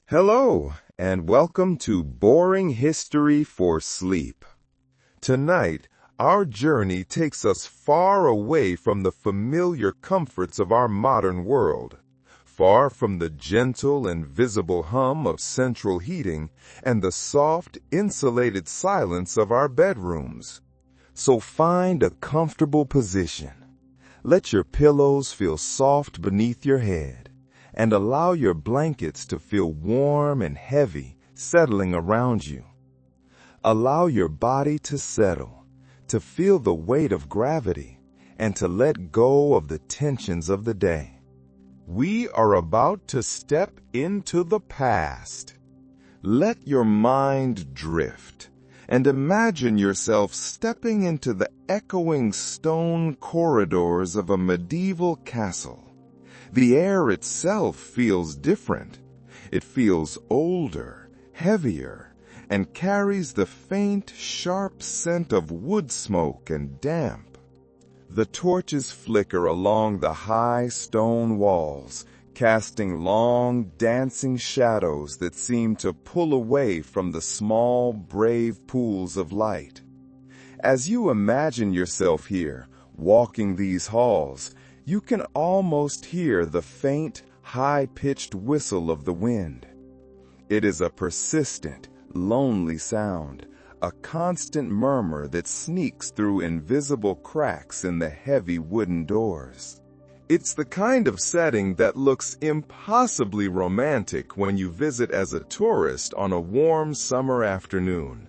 Hello, and welcome to Boring History for Sleep. Tonight, our journey takes us far away from the familiar comforts of our modern world, far from the gentle and visible hum of central heating and the soft, insulated silence of our bedrooms. So find a comfortable position. Let your pillows feel soft beneath your head, and allow your blankets to feel warm and heavy settling around you. Allow your body to settle, to feel the weight of gravity, and to let go of the tensions of the day. We are about to step into the past. Let your mind drift, and imagine yourself stepping into the echoing stone corridors of a medieval castle. The air itself feels different. It feels older, heavier, and carries the faint, sharp scent of wood smoke and damp. The torches flicker along the high stone walls, casting long, dancing shadows that seem to pull away from the small, brave pools of light. As you imagine yourself here, walking these halls, you can almost hear the faint, high-pitched whistle of the wind. It is a persistent, lonely sound, a constant murmur that sneaks through invisible cracks in the heavy wooden doors. It's the kind of setting that looks impossibly romantic when you visit as a tourist on a warm summer afternoon.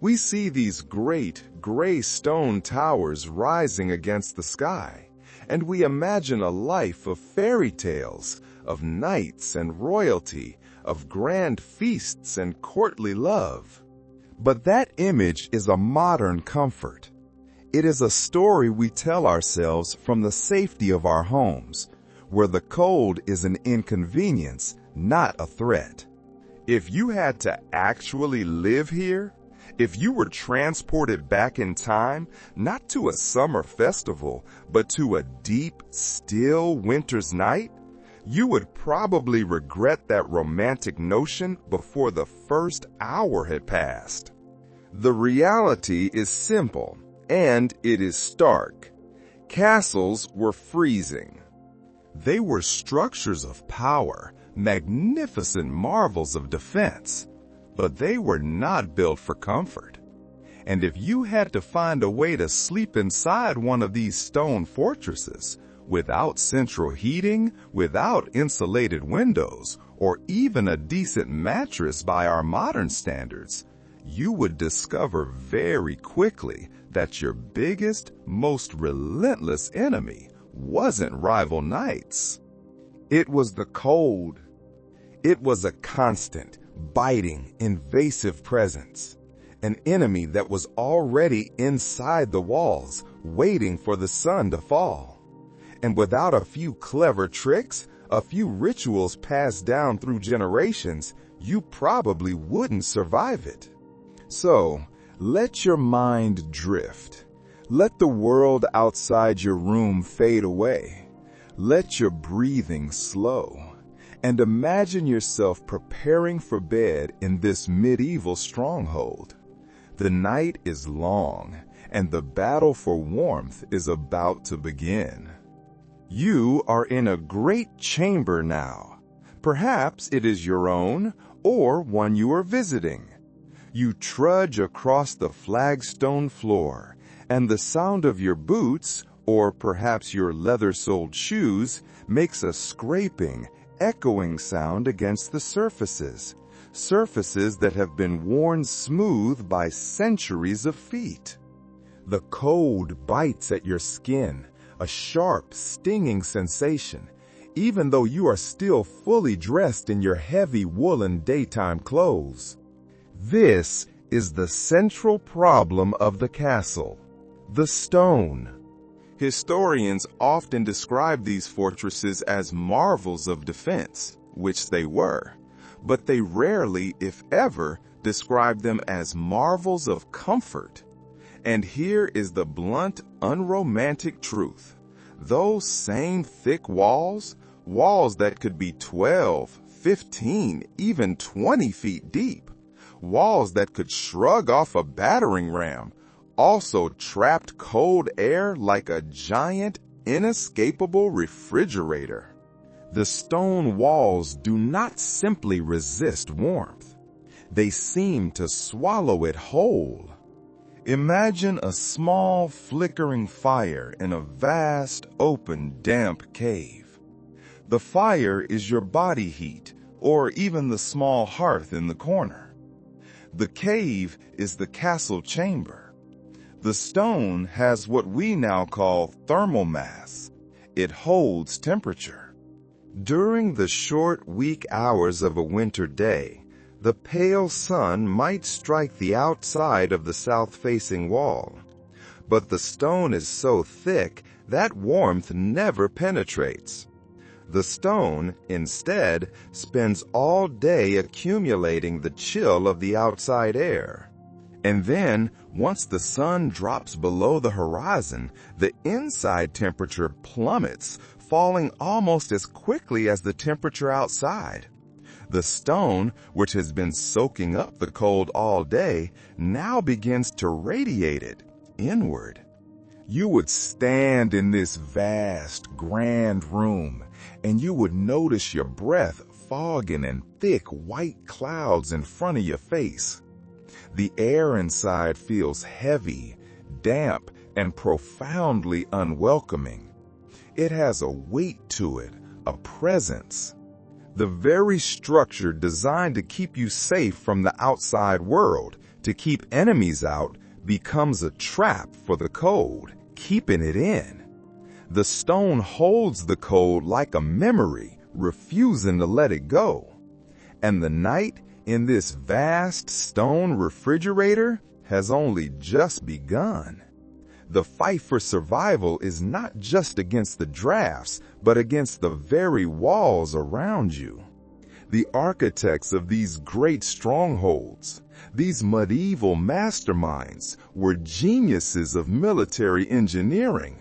We see these great, gray stone towers rising against the sky, and we imagine a life of fairy tales, of knights and royalty, of grand feasts and courtly love. But that image is a modern comfort. It is a story we tell ourselves from the safety of our homes, where the cold is an inconvenience, not a threat. If you had to actually live here, if you were transported back in time, not to a summer festival, but to a deep, still winter's night, you would probably regret that romantic notion before the first hour had passed. The reality is simple, and it is stark. Castles were freezing. They were structures of power, magnificent marvels of defense. But they were not built for comfort. And if you had to find a way to sleep inside one of these stone fortresses, without central heating, without insulated windows, or even a decent mattress by our modern standards, you would discover very quickly that your biggest, most relentless enemy wasn't rival knights. It was the cold. It was a constant, biting, invasive presence, an enemy that was already inside the walls, waiting for the sun to fall. And without a few clever tricks, a few rituals passed down through generations, you probably wouldn't survive it. So, let your mind drift. Let the world outside your room fade away. Let your breathing slow. And imagine yourself preparing for bed in this medieval stronghold. The night is long, and the battle for warmth is about to begin. You are in a great chamber now. Perhaps it is your own, or one you are visiting. You trudge across the flagstone floor, and the sound of your boots, or perhaps your leather-soled shoes, makes a scraping, echoing sound against the surfaces that have been worn smooth by centuries of feet. The cold bites at your skin, a sharp, stinging sensation, even though you are still fully dressed in your heavy woolen daytime clothes. This is the central problem of the castle: the stone. Historians often describe these fortresses as marvels of defense, which they were, but they rarely, if ever, describe them as marvels of comfort. And here is the blunt, unromantic truth. Those same thick walls that could be 12, 15, even 20 feet deep. Walls that could shrug off a battering ram also trapped cold air like a giant, inescapable refrigerator. The stone walls do not simply resist warmth. They seem to swallow it whole. Imagine a small, flickering fire in a vast, open, damp cave. The fire is your body heat, or even the small hearth in the corner. The cave is the castle chamber. The stone has what we now call thermal mass. It holds temperature. During the short, weak hours of a winter day, the pale sun might strike the outside of the south-facing wall. But the stone is so thick that warmth never penetrates. The stone, instead, spends all day accumulating the chill of the outside air. And then, once the sun drops below the horizon, the inside temperature plummets, falling almost as quickly as the temperature outside. The stone, which has been soaking up the cold all day, now begins to radiate it inward. You would stand in this vast, grand room, and you would notice your breath fogging in thick white clouds in front of your face. The air inside feels heavy, damp, and profoundly unwelcoming. It has a weight to it, a presence. The very structure designed to keep you safe from the outside world, to keep enemies out, becomes a trap for the cold, keeping it in. The stone holds the cold like a memory, refusing to let it go. And the night in this vast stone refrigerator has only just begun. The fight for survival is not just against the drafts, but against the very walls around you. The architects of these great strongholds, these medieval masterminds, were geniuses of military engineering.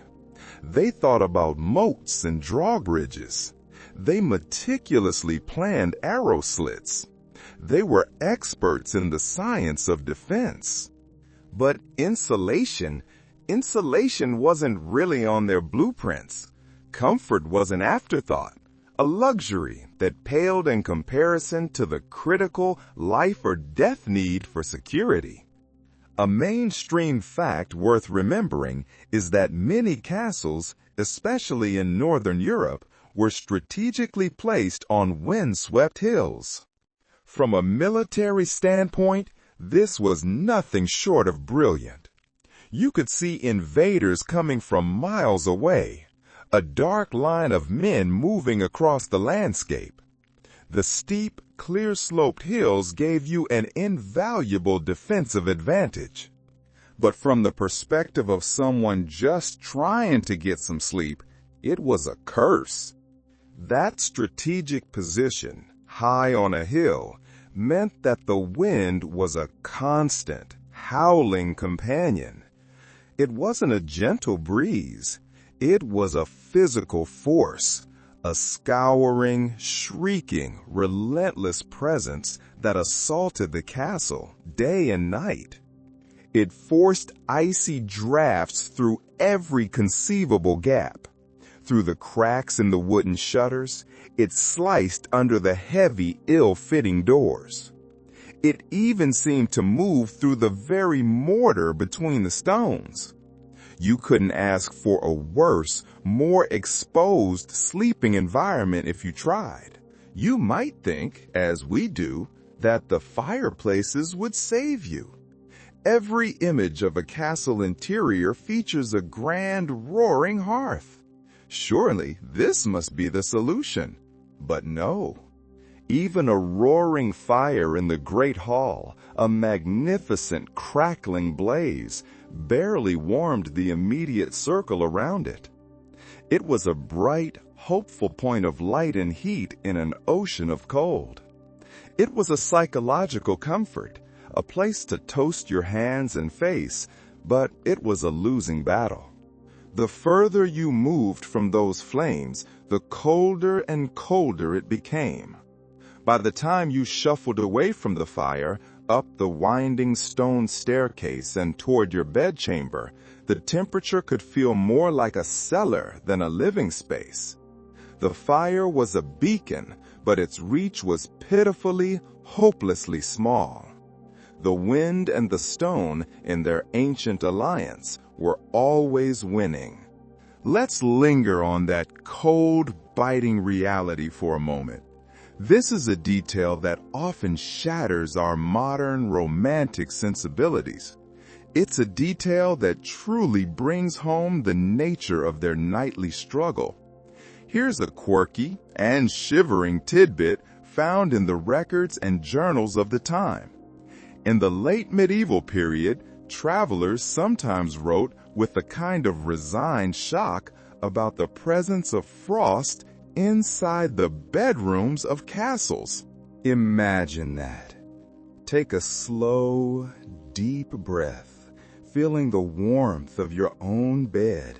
They thought about moats and drawbridges. They meticulously planned arrow slits. They were experts in the science of defense. But insulation wasn't really on their blueprints. Comfort was an afterthought, a luxury that paled in comparison to the critical life or death need for security. A mainstream fact worth remembering is that many castles, especially in Northern Europe, were strategically placed on windswept hills. From a military standpoint, this was nothing short of brilliant. You could see invaders coming from miles away, a dark line of men moving across the landscape. The steep, clear-sloped hills gave you an invaluable defensive advantage. But from the perspective of someone just trying to get some sleep, it was a curse. That strategic position, high on a hill, meant that the wind was a constant, howling companion. It wasn't a gentle breeze. It was a physical force, a scouring, shrieking, relentless presence that assaulted the castle day and night. It forced icy drafts through every conceivable gap. Through the cracks in the wooden shutters, it sliced under the heavy, ill-fitting doors. It even seemed to move through the very mortar between the stones. You couldn't ask for a worse, more exposed sleeping environment if you tried. You might think, as we do, that the fireplaces would save you. Every image of a castle interior features a grand, roaring hearth. Surely this must be the solution. But no. Even a roaring fire in the great hall, a magnificent crackling blaze, barely warmed the immediate circle around it. It was a bright, hopeful point of light and heat in an ocean of cold. It was a psychological comfort, a place to toast your hands and face, but it was a losing battle. The further you moved from those flames, the colder and colder it became. By the time you shuffled away from the fire, up the winding stone staircase and toward your bedchamber, the temperature could feel more like a cellar than a living space. The fire was a beacon, but its reach was pitifully, hopelessly small. The wind and the stone, in their ancient alliance, were always winning. Let's linger on that cold, biting reality for a moment. This is a detail that often shatters our modern romantic sensibilities. It's a detail that truly brings home the nature of their nightly struggle. Here's a quirky and shivering tidbit found in the records and journals of the time. In the late medieval period, travelers sometimes wrote with a kind of resigned shock about the presence of frost inside the bedrooms of castles. Imagine that. Take a slow, deep breath, feeling the warmth of your own bed,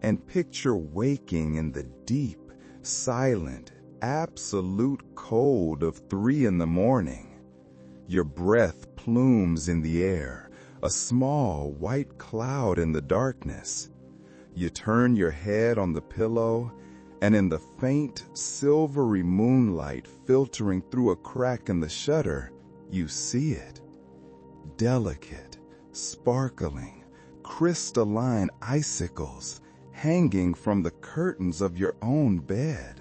and picture waking in the deep, silent, absolute cold of 3 in the morning. Your breath plumes in the air, a small white cloud in the darkness. You turn your head on the pillow, and in the faint, silvery moonlight filtering through a crack in the shutter, you see it. Delicate, sparkling, crystalline icicles hanging from the curtains of your own bed.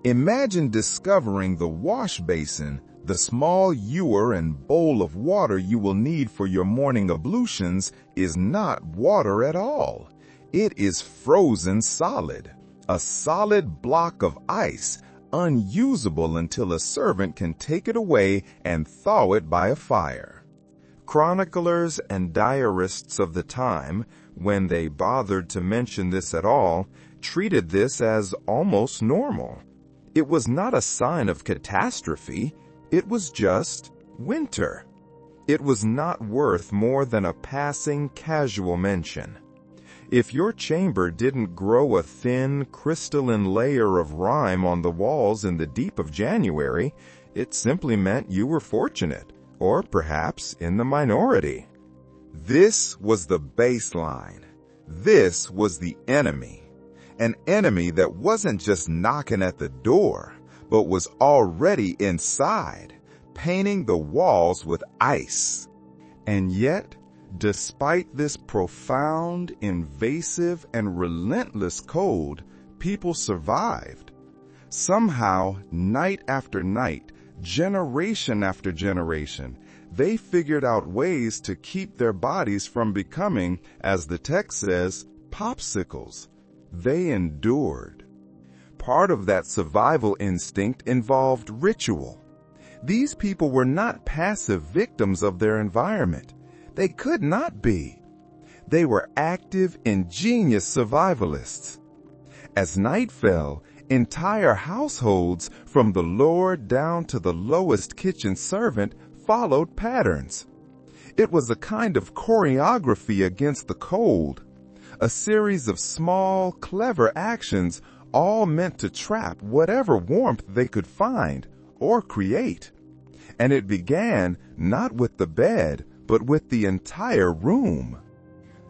Imagine discovering the wash basin, the small ewer and bowl of water you will need for your morning ablutions, is not water at all. It is frozen solid. A solid block of ice, unusable until a servant can take it away and thaw it by a fire. Chroniclers and diarists of the time, when they bothered to mention this at all, treated this as almost normal. It was not a sign of catastrophe. It was just winter. It was not worth more than a passing casual mention. If your chamber didn't grow a thin, crystalline layer of rime on the walls in the deep of January, it simply meant you were fortunate, or perhaps in the minority. This was the baseline. This was the enemy. An enemy that wasn't just knocking at the door, but was already inside, painting the walls with ice. And yet, despite this profound, invasive, and relentless cold, people survived. Somehow, night after night, generation after generation, they figured out ways to keep their bodies from becoming, as the text says, popsicles. They endured. Part of that survival instinct involved ritual. These people were not passive victims of their environment. They could not be. They were active, ingenious survivalists. As night fell, entire households, from the lord down to the lowest kitchen servant, followed patterns. It was a kind of choreography against the cold, a series of small, clever actions, all meant to trap whatever warmth they could find or create. And it began not with the bed, but with the entire room.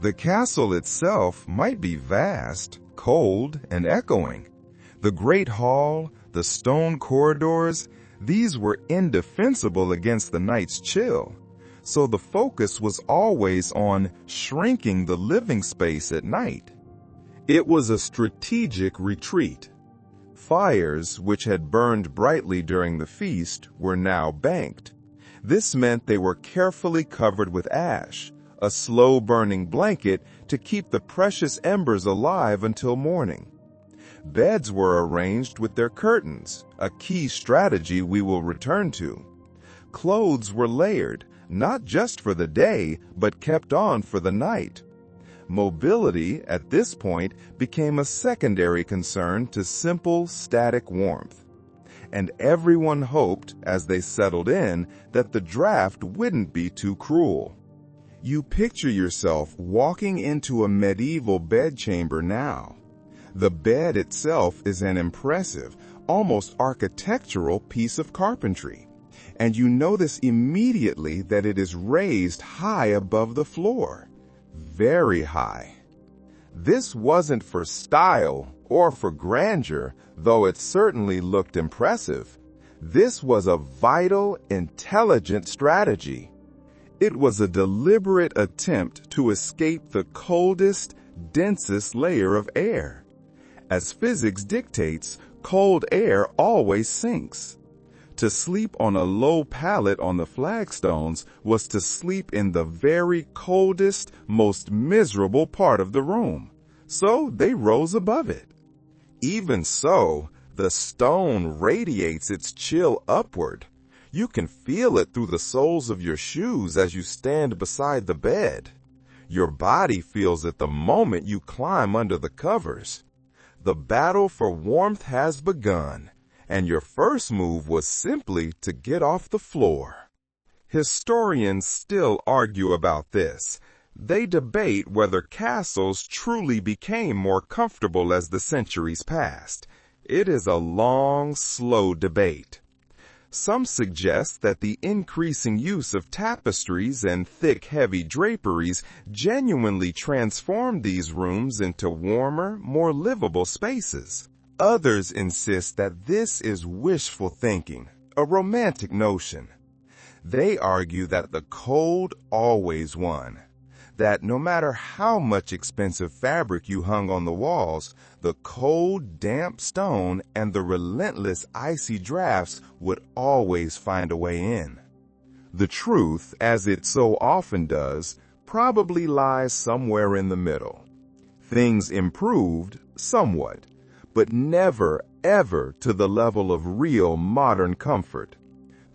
The castle itself might be vast, cold, and echoing. The great hall, the stone corridors, these were indefensible against the night's chill. So the focus was always on shrinking the living space at night. It was a strategic retreat. Fires, which had burned brightly during the feast, were now banked. This meant they were carefully covered with ash, a slow-burning blanket to keep the precious embers alive until morning. Beds were arranged with their curtains, a key strategy we will return to. Clothes were layered, not just for the day, but kept on for the night. Mobility, at this point, became a secondary concern to simple, static warmth. And everyone hoped, as they settled in, that the draft wouldn't be too cruel. You picture yourself walking into a medieval bedchamber now. The bed itself is an impressive, almost architectural piece of carpentry. And you notice immediately that it is raised high above the floor. Very high. This wasn't for style or for grandeur, though it certainly looked impressive. This was a vital, intelligent strategy. It was a deliberate attempt to escape the coldest, densest layer of air. As physics dictates, cold air always sinks. To sleep on a low pallet on the flagstones was to sleep in the very coldest, most miserable part of the room. So they rose above it. Even so, the stone radiates its chill upward. You can feel it through the soles of your shoes as you stand beside the bed. Your body feels it the moment you climb under the covers. The battle for warmth has begun, and your first move was simply to get off the floor. Historians still argue about this. They debate whether castles truly became more comfortable as the centuries passed. It is a long, slow debate. Some suggest that the increasing use of tapestries and thick, heavy draperies genuinely transformed these rooms into warmer, more livable spaces. Others insist that this is wishful thinking, a romantic notion. They argue that the cold always won, that no matter how much expensive fabric you hung on the walls, the cold, damp stone and the relentless icy drafts would always find a way in. The truth, as it so often does, probably lies somewhere in the middle. Things improved somewhat, but never, ever to the level of real modern comfort.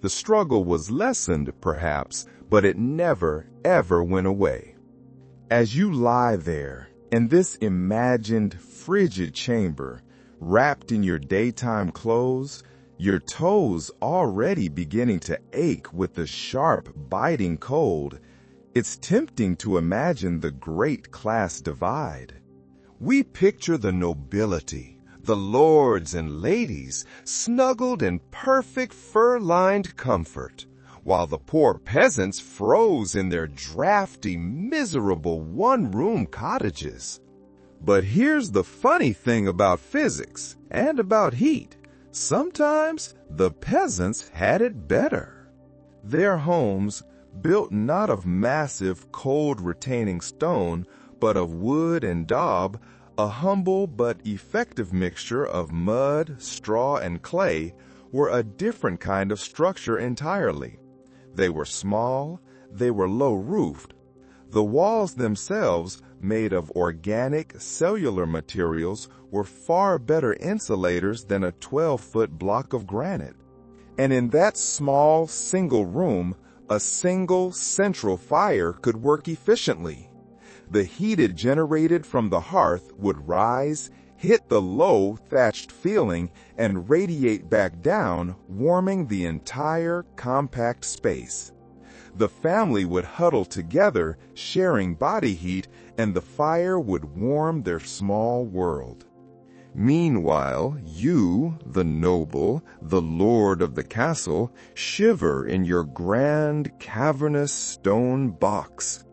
The struggle was lessened, perhaps, but it never, ever went away. As you lie there, in this imagined frigid chamber, wrapped in your daytime clothes, your toes already beginning to ache with the sharp, biting cold, it's tempting to imagine the great class divide. We picture the nobility, the lords and ladies, snuggled in perfect fur-lined comfort, while the poor peasants froze in their drafty, miserable one-room cottages. But here's the funny thing about physics and about heat. Sometimes the peasants had it better. Their homes, built not of massive, cold-retaining stone, but of wood and daub, a humble but effective mixture of mud, straw, and clay, were a different kind of structure entirely. They were small, they were low-roofed. The walls themselves, made of organic, cellular materials, were far better insulators than a 12-foot block of granite. And in that small, single room, a single, central fire could work efficiently. The heat it generated from the hearth would rise, hit the low, thatched ceiling, and radiate back down, warming the entire compact space. The family would huddle together, sharing body heat, and the fire would warm their small world. Meanwhile, you, the noble, the lord of the castle, shiver in your grand, cavernous stone box.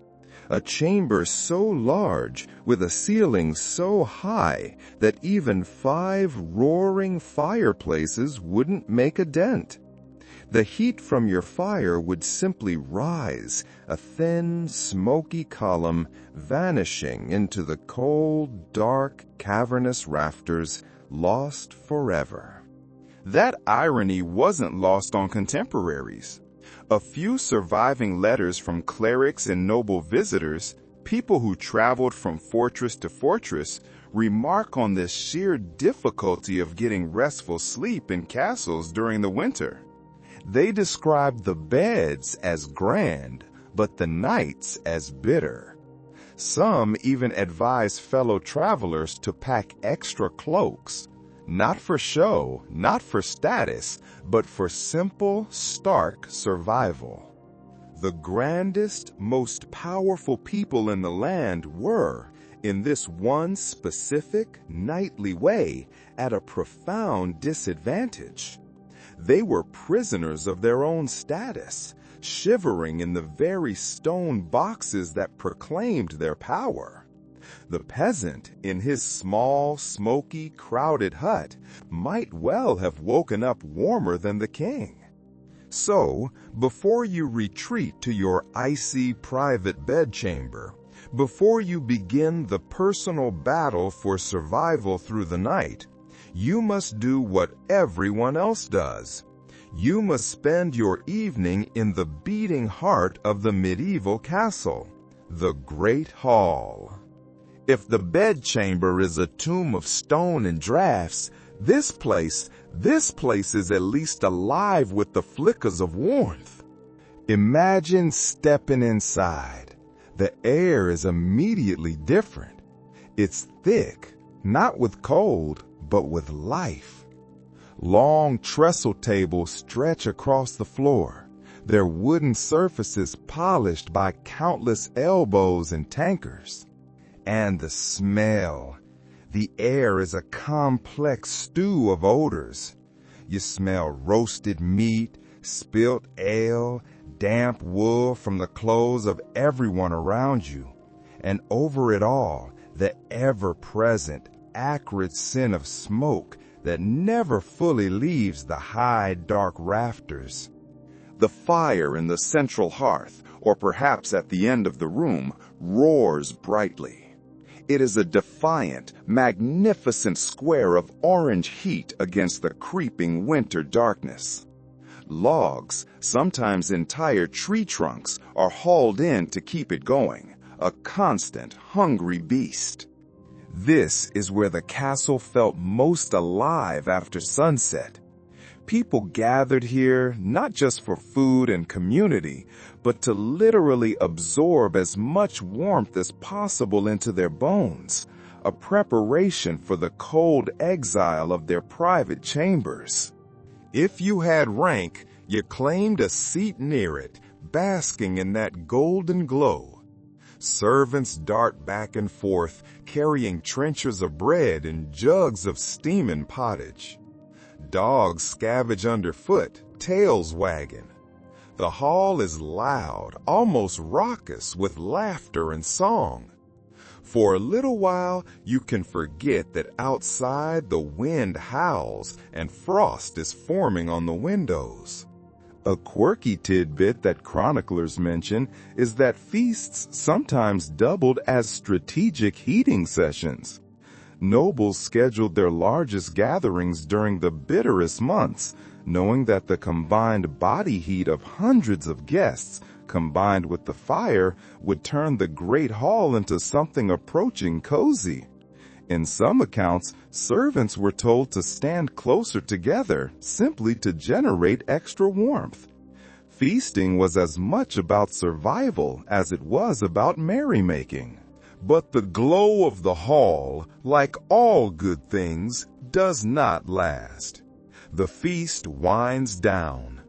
A chamber so large, with a ceiling so high, that even 5 roaring fireplaces wouldn't make a dent. The heat from your fire would simply rise, a thin, smoky column, vanishing into the cold, dark, cavernous rafters, lost forever. That irony wasn't lost on contemporaries. A few surviving letters from clerics and noble visitors, people who traveled from fortress to fortress, remark on the sheer difficulty of getting restful sleep in castles during the winter. They described the beds as grand, but the nights as bitter. Some even advised fellow travelers to pack extra cloaks, not for show, not for status, but for simple, stark survival. The grandest, most powerful people in the land were, in this one specific, nightly way, at a profound disadvantage. They were prisoners of their own status, shivering in the very stone boxes that proclaimed their power. The peasant, in his small, smoky, crowded hut, might well have woken up warmer than the king. So, before you retreat to your icy private bedchamber, before you begin the personal battle for survival through the night, you must do what everyone else does. You must spend your evening in the beating heart of the medieval castle, the Great Hall. If the bedchamber is a tomb of stone and drafts, this place is at least alive with the flickers of warmth. Imagine stepping inside. The air is immediately different. It's thick, not with cold, but with life. Long trestle tables stretch across the floor, their wooden surfaces polished by countless elbows and tankers. And the smell. The air is a complex stew of odors. You smell roasted meat, spilt ale, damp wool from the clothes of everyone around you, and over it all, the ever-present, acrid scent of smoke that never fully leaves the high, dark rafters. The fire in the central hearth, or perhaps at the end of the room, roars brightly. It is a defiant, magnificent square of orange heat against the creeping winter darkness. Logs, sometimes entire tree trunks, are hauled in to keep it going, a constant, hungry beast. This is where the castle felt most alive after sunset. People gathered here not just for food and community, but to literally absorb as much warmth as possible into their bones, a preparation for the cold exile of their private chambers. If you had rank, you claimed a seat near it, basking in that golden glow. Servants dart back and forth, carrying trenchers of bread and jugs of steaming pottage. Dogs scavenge underfoot, tails wagging. The hall is loud, almost raucous, with laughter and song. For a little while, you can forget that outside the wind howls and frost is forming on the windows. A quirky tidbit that chroniclers mention is that feasts sometimes doubled as strategic heating sessions. Nobles scheduled their largest gatherings during the bitterest months, knowing that the combined body heat of hundreds of guests, combined with the fire, would turn the great hall into something approaching cozy. In some accounts, servants were told to stand closer together, simply to generate extra warmth. Feasting was as much about survival as it was about merrymaking. But the glow of the hall, like all good things, does not last. The feast winds down.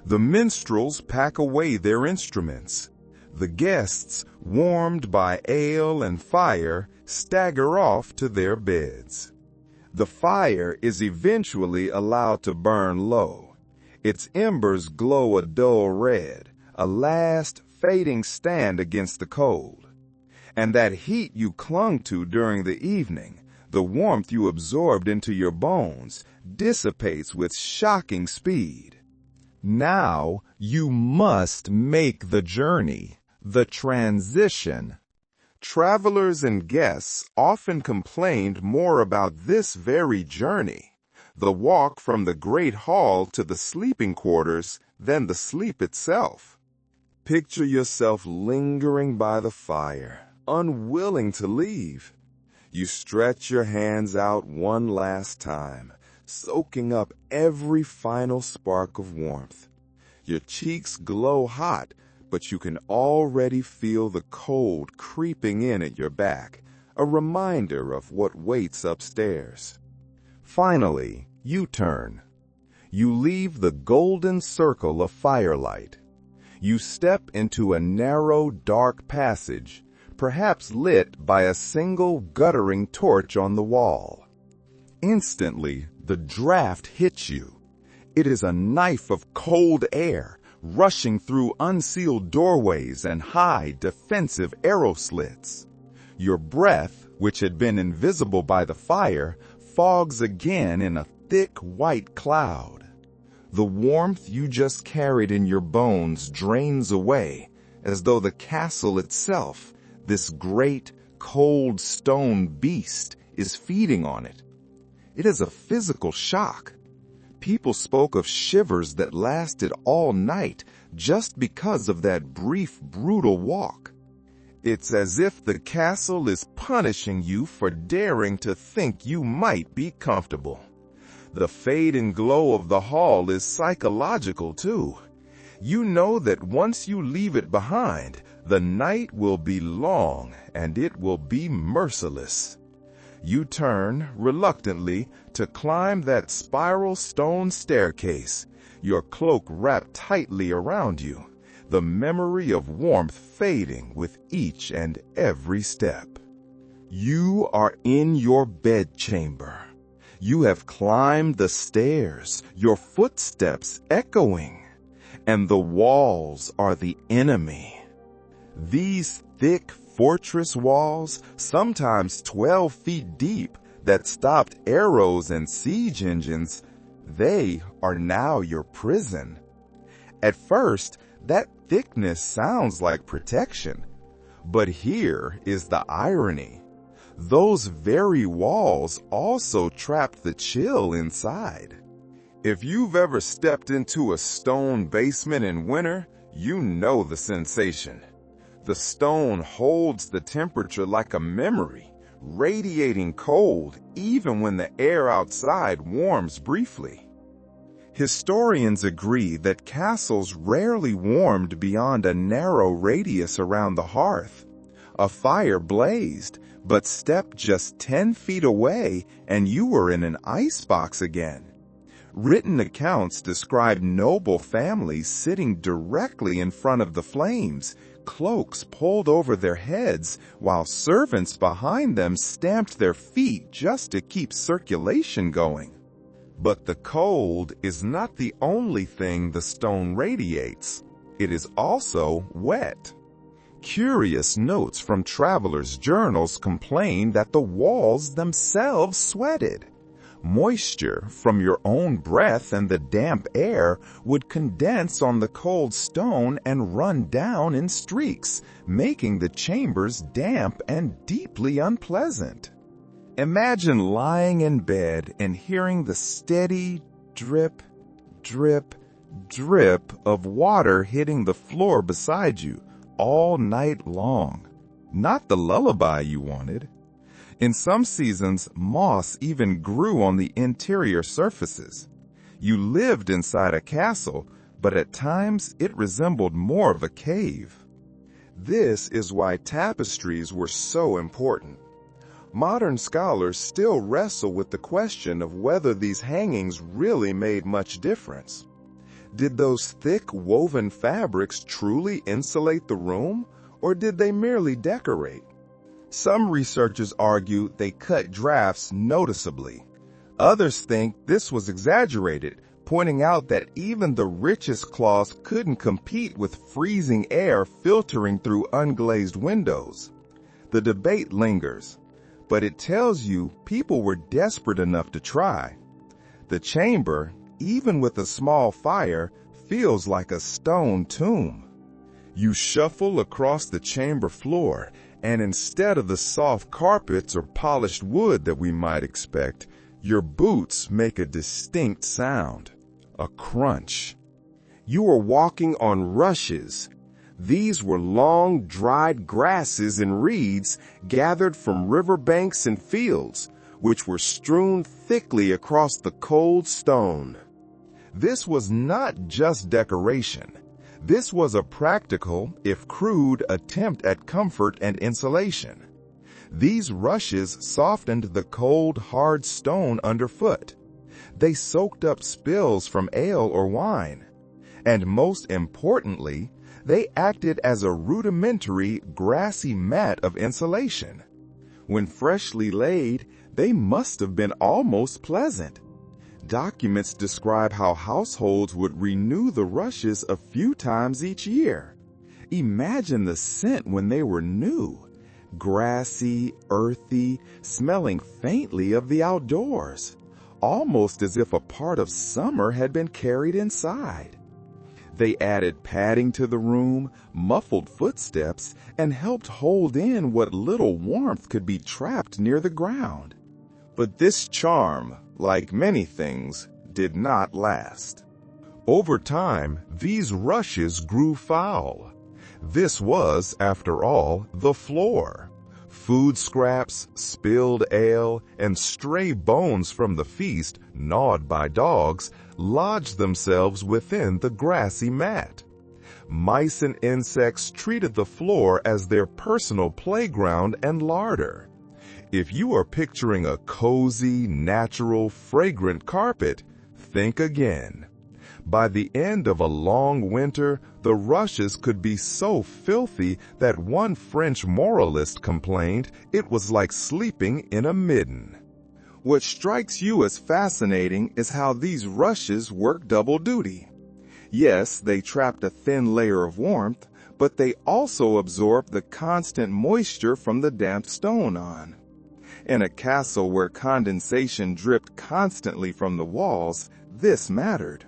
The minstrels pack away their instruments. The guests, warmed by ale and fire, stagger off to their beds. The fire is eventually allowed to burn low. Its embers glow a dull red, a last fading stand against the cold. And that heat you clung to during the evening, the warmth you absorbed into your bones, dissipates with shocking speed. Now you must make the journey, the transition. Travelers and guests often complained more about this very journey, the walk from the great hall to the sleeping quarters, than the sleep itself. Picture yourself lingering by the fire, unwilling to leave. You stretch your hands out one last time, soaking up every final spark of warmth. Your cheeks glow hot, but you can already feel the cold creeping in at your back, a reminder of what waits upstairs. Finally, you turn. You leave the golden circle of firelight. You step into a narrow, dark passage, perhaps lit by a single guttering torch on the wall. Instantly, the draft hits you. It is a knife of cold air rushing through unsealed doorways and high, defensive arrow slits. Your breath, which had been invisible by the fire, fogs again in a thick white cloud. The warmth you just carried in your bones drains away, as though the castle itself, this great, cold stone beast, is feeding on it. It is a physical shock. People spoke of shivers that lasted all night just because of that brief, brutal walk. It's as if the castle is punishing you for daring to think you might be comfortable. The fade and glow of the hall is psychological too. You know that once you leave it behind, the night will be long and it will be merciless. You turn, reluctantly, to climb that spiral stone staircase, your cloak wrapped tightly around you, the memory of warmth fading with each and every step. You are in your bedchamber. You have climbed the stairs, your footsteps echoing, and the walls are the enemy. These thick fortress walls, sometimes 12 feet deep, that stopped arrows and siege engines, they are now your prison. At first, that thickness sounds like protection, but here is the irony. Those very walls also trapped the chill inside. If you've ever stepped into a stone basement in winter, you know the sensation. The stone holds the temperature like a memory, radiating cold even when the air outside warms briefly. Historians agree that castles rarely warmed beyond a narrow radius around the hearth. A fire blazed, but step just 10 feet away and you were in an icebox again. Written accounts describe noble families sitting directly in front of the flames, cloaks pulled over their heads, while servants behind them stamped their feet just to keep circulation going. But the cold is not the only thing the stone radiates. It is also wet. Curious notes from travelers' journals complain that the walls themselves sweated. Moisture from your own breath and the damp air would condense on the cold stone and run down in streaks, making the chambers damp and deeply unpleasant. Imagine lying in bed and hearing the steady drip, drip, drip of water hitting the floor beside you all night long. Not the lullaby you wanted. In some seasons, moss even grew on the interior surfaces. You lived inside a castle, but at times it resembled more of a cave. This is why tapestries were so important. Modern scholars still wrestle with the question of whether these hangings really made much difference. Did those thick woven fabrics truly insulate the room, or did they merely decorate? Some researchers argue they cut drafts noticeably. Others think this was exaggerated, pointing out that even the richest cloths couldn't compete with freezing air filtering through unglazed windows. The debate lingers, but it tells you people were desperate enough to try. The chamber, even with a small fire, feels like a stone tomb. You shuffle across the chamber floor, and instead of the soft carpets or polished wood that we might expect, your boots make a distinct sound, a crunch. You are walking on rushes. These were long, dried grasses and reeds gathered from riverbanks and fields, which were strewn thickly across the cold stone. This was not just decoration. This was a practical, if crude, attempt at comfort and insulation. These rushes softened the cold, hard stone underfoot. They soaked up spills from ale or wine. And most importantly, they acted as a rudimentary grassy mat of insulation. When freshly laid, they must have been almost pleasant. Documents describe how households would renew the rushes a few times each year. Imagine the scent when they were new. Grassy, earthy, smelling faintly of the outdoors, almost as if a part of summer had been carried inside. They added padding to the room, muffled footsteps, and helped hold in what little warmth could be trapped near the ground. But this charm, like many things, did not last. Over time, these rushes grew foul. This was, after all, the floor. Food scraps, spilled ale, and stray bones from the feast, gnawed by dogs, lodged themselves within the grassy mat. Mice and insects treated the floor as their personal playground and larder. If you are picturing a cozy, natural, fragrant carpet, think again. By the end of a long winter, the rushes could be so filthy that one French moralist complained it was like sleeping in a midden. What strikes you as fascinating is how these rushes work double duty. Yes, they trapped a thin layer of warmth, but they also absorbed the constant moisture from the damp stone on. In a castle where condensation dripped constantly from the walls, this mattered.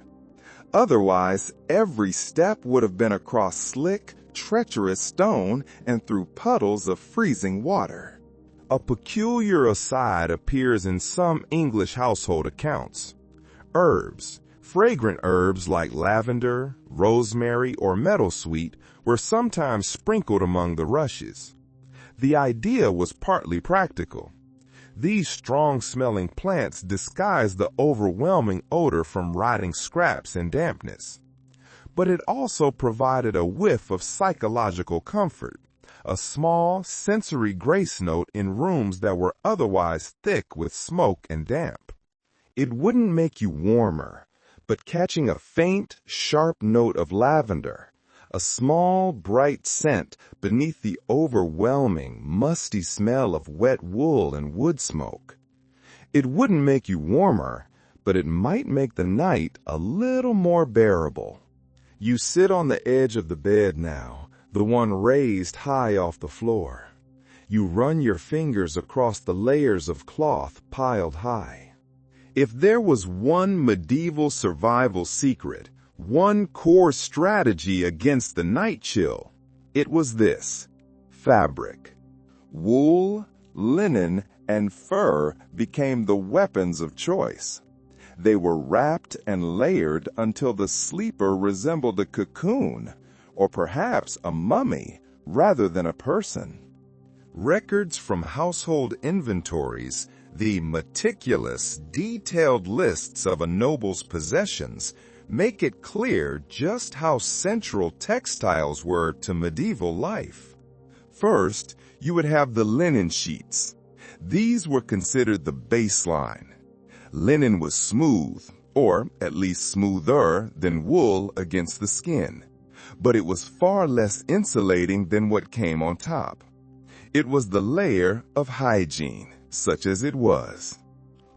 Otherwise, every step would have been across slick, treacherous stone and through puddles of freezing water. A peculiar aside appears in some English household accounts. Herbs, fragrant herbs like lavender, rosemary, or meadowsweet, were sometimes sprinkled among the rushes. The idea was partly practical. These strong-smelling plants disguised the overwhelming odor from rotting scraps and dampness. But it also provided a whiff of psychological comfort, a small, sensory grace note in rooms that were otherwise thick with smoke and damp. It wouldn't make you warmer, but catching a faint, sharp note of lavender, a small, bright scent beneath the overwhelming, musty smell of wet wool and wood smoke. It wouldn't make you warmer, but it might make the night a little more bearable. You sit on the edge of the bed now, the one raised high off the floor. You run your fingers across the layers of cloth piled high. If there was one medieval survival secret, one core strategy against the night chill, it was this: fabric. Wool, linen, and fur became the weapons of choice. They were wrapped and layered until the sleeper resembled a cocoon, or perhaps a mummy, rather than a person. Records from household inventories, the meticulous, detailed lists of a noble's possessions, make it clear just how central textiles were to medieval life. First, you would have the linen sheets. These were considered the baseline. Linen was smooth, or at least smoother than wool against the skin, but it was far less insulating than what came on top. It was the layer of hygiene, such as it was.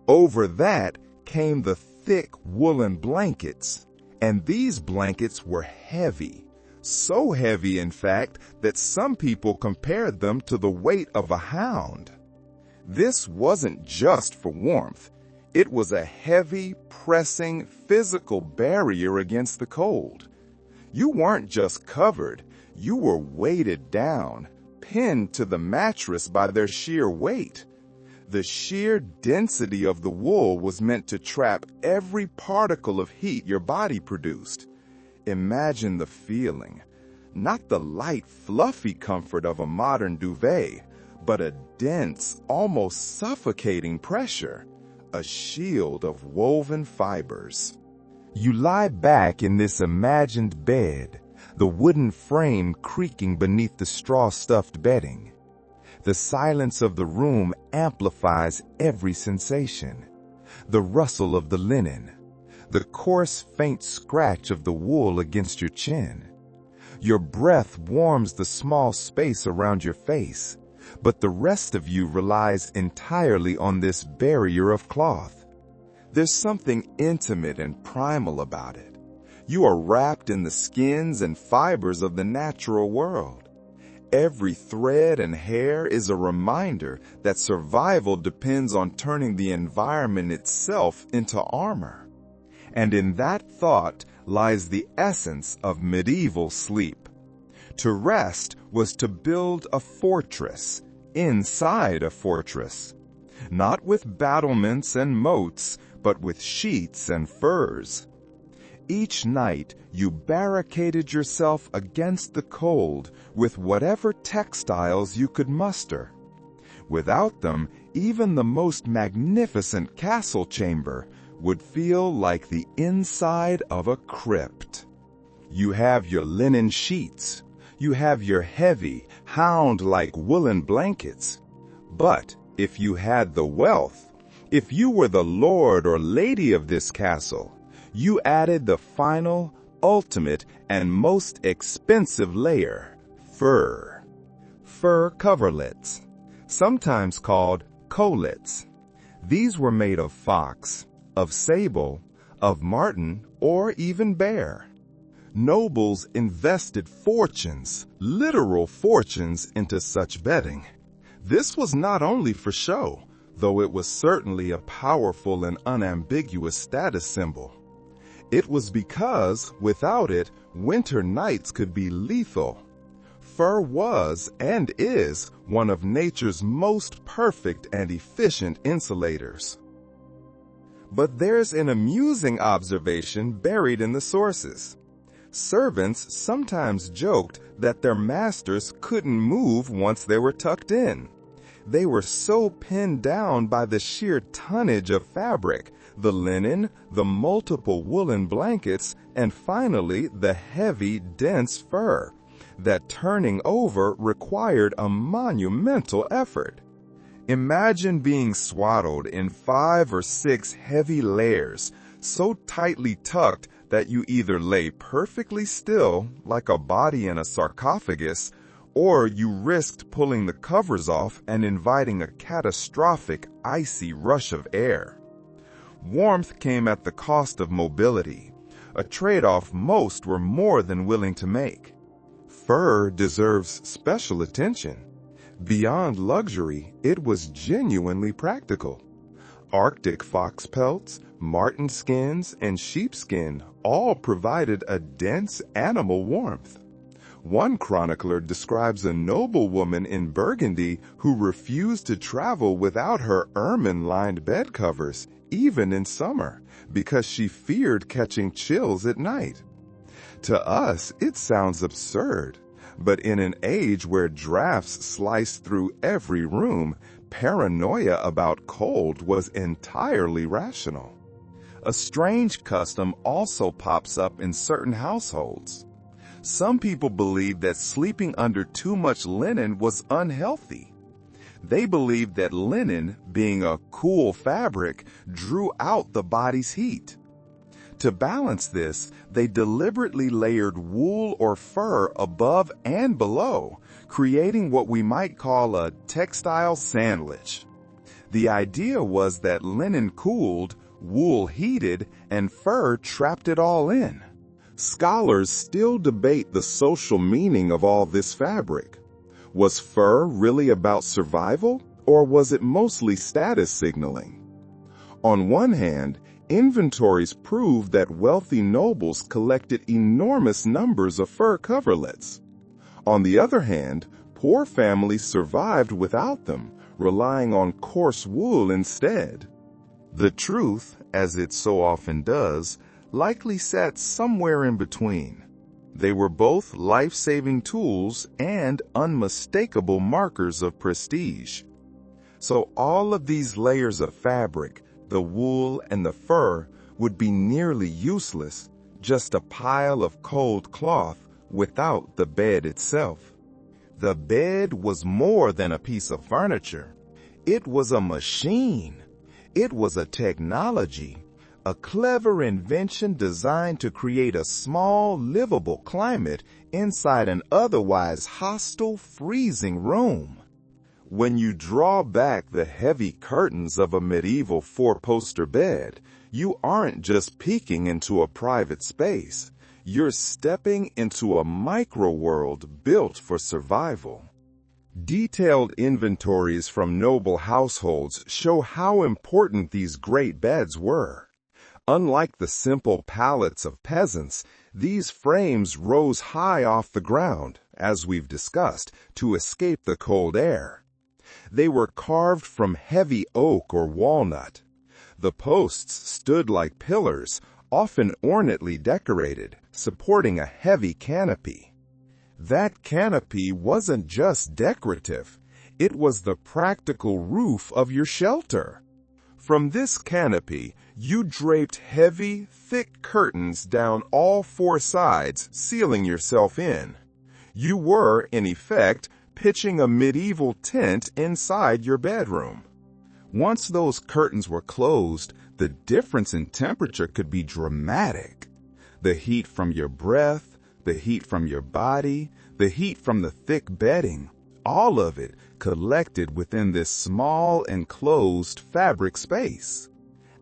Over that came the thick woolen blankets, and these blankets were heavy, so heavy in fact that some people compared them to the weight of a hound. This wasn't just for warmth. It was a heavy, pressing, physical barrier against the cold. You weren't just covered, you were weighted down, pinned to the mattress by their sheer weight. The sheer density of the wool was meant to trap every particle of heat your body produced. Imagine the feeling. Not the light, fluffy comfort of a modern duvet, but a dense, almost suffocating pressure. A shield of woven fibers. You lie back in this imagined bed, the wooden frame creaking beneath the straw-stuffed bedding. The silence of the room amplifies every sensation. The rustle of the linen, the coarse, faint scratch of the wool against your chin. Your breath warms the small space around your face, but the rest of you relies entirely on this barrier of cloth. There's something intimate and primal about it. You are wrapped in the skins and fibers of the natural world. Every thread and hair is a reminder that survival depends on turning the environment itself into armor. And in that thought lies the essence of medieval sleep. To rest was to build a fortress inside a fortress, not with battlements and moats, but with sheets and furs. Each night you barricaded yourself against the cold with whatever textiles you could muster. Without them, even the most magnificent castle chamber would feel like the inside of a crypt. You have your linen sheets. You have your heavy, hound-like woolen blankets. But if you had the wealth, if you were the lord or lady of this castle, you added the final, ultimate, and most expensive layer, fur. Fur coverlets, sometimes called collets. These were made of fox, of sable, of marten, or even bear. Nobles invested fortunes, literal fortunes, into such bedding. This was not only for show, though it was certainly a powerful and unambiguous status symbol. It was because, without it, winter nights could be lethal. Fur was, and is, one of nature's most perfect and efficient insulators. But there's an amusing observation buried in the sources. Servants sometimes joked that their masters couldn't move once they were tucked in. They were so pinned down by the sheer tonnage of fabric, the linen, the multiple woolen blankets, and finally the heavy, dense fur, that turning over required a monumental effort. Imagine being swaddled in 5 or 6 heavy layers, so tightly tucked that you either lay perfectly still, like a body in a sarcophagus, or you risked pulling the covers off and inviting a catastrophic, icy rush of air. Warmth came at the cost of mobility, a trade-off most were more than willing to make. Fur deserves special attention. Beyond luxury, it was genuinely practical. Arctic fox pelts, marten skins, and sheepskin all provided a dense animal warmth. One chronicler describes a noblewoman in Burgundy who refused to travel without her ermine-lined bed covers, even in summer, because she feared catching chills at night. To us, it sounds absurd, but in an age where drafts sliced through every room, paranoia about cold was entirely rational. A strange custom also pops up in certain households. Some people believed that sleeping under too much linen was unhealthy. They believed that linen, being a cool fabric, drew out the body's heat. To balance this, they deliberately layered wool or fur above and below, creating what we might call a textile sandwich. The idea was that linen cooled, wool heated, and fur trapped it all in. Scholars still debate the social meaning of all this fabric. Was fur really about survival, or was it mostly status signaling? On one hand, inventories prove that wealthy nobles collected enormous numbers of fur coverlets. On the other hand, poor families survived without them, relying on coarse wool instead. The truth, as it so often does, likely sat somewhere in between. They were both life-saving tools and unmistakable markers of prestige. So all of these layers of fabric, the wool and the fur, would be nearly useless, just a pile of cold cloth without the bed itself. The bed was more than a piece of furniture. It was a machine. It was a technology, a clever invention designed to create a small, livable climate inside an otherwise hostile, freezing room. When you draw back the heavy curtains of a medieval four-poster bed, you aren't just peeking into a private space. You're stepping into a micro-world built for survival. Detailed inventories from noble households show how important these great beds were. Unlike the simple pallets of peasants, these frames rose high off the ground, as we've discussed, to escape the cold air. They were carved from heavy oak or walnut. The posts stood like pillars, often ornately decorated, supporting a heavy canopy. That canopy wasn't just decorative. It was the practical roof of your shelter. From this canopy, you draped heavy, thick curtains down all four sides, sealing yourself in. You were, in effect, pitching a medieval tent inside your bedroom. Once those curtains were closed, the difference in temperature could be dramatic. The heat from your breath, the heat from your body, the heat from the thick bedding, all of it collected within this small enclosed fabric space.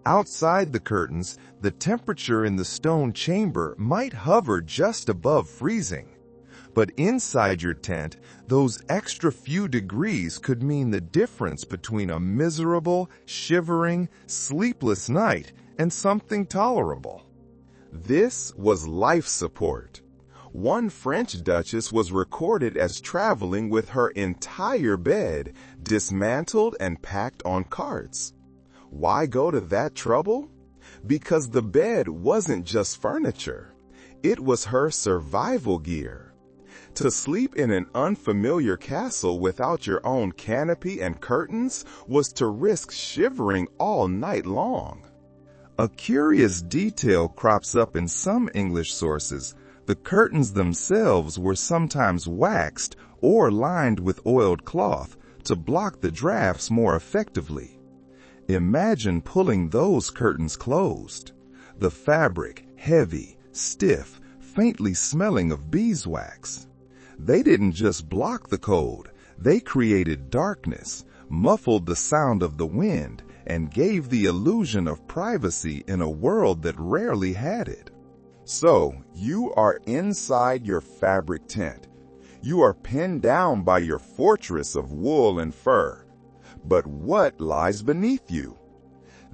Outside the curtains, the temperature in the stone chamber might hover just above freezing. But inside your tent, those extra few degrees could mean the difference between a miserable, shivering, sleepless night and something tolerable. This was life support. One French duchess was recorded as traveling with her entire bed dismantled and packed on carts. Why go to that trouble? Because the bed wasn't just furniture. It was her survival gear. To sleep in an unfamiliar castle without your own canopy and curtains was to risk shivering all night long. A curious detail crops up in some English sources. The curtains themselves were sometimes waxed or lined with oiled cloth to block the drafts more effectively. Imagine pulling those curtains closed. The fabric, heavy, stiff, faintly smelling of beeswax. They didn't just block the cold, they created darkness, muffled the sound of the wind, and gave the illusion of privacy in a world that rarely had it. So, you are inside your fabric tent. You are pinned down by your fortress of wool and fur. But what lies beneath you?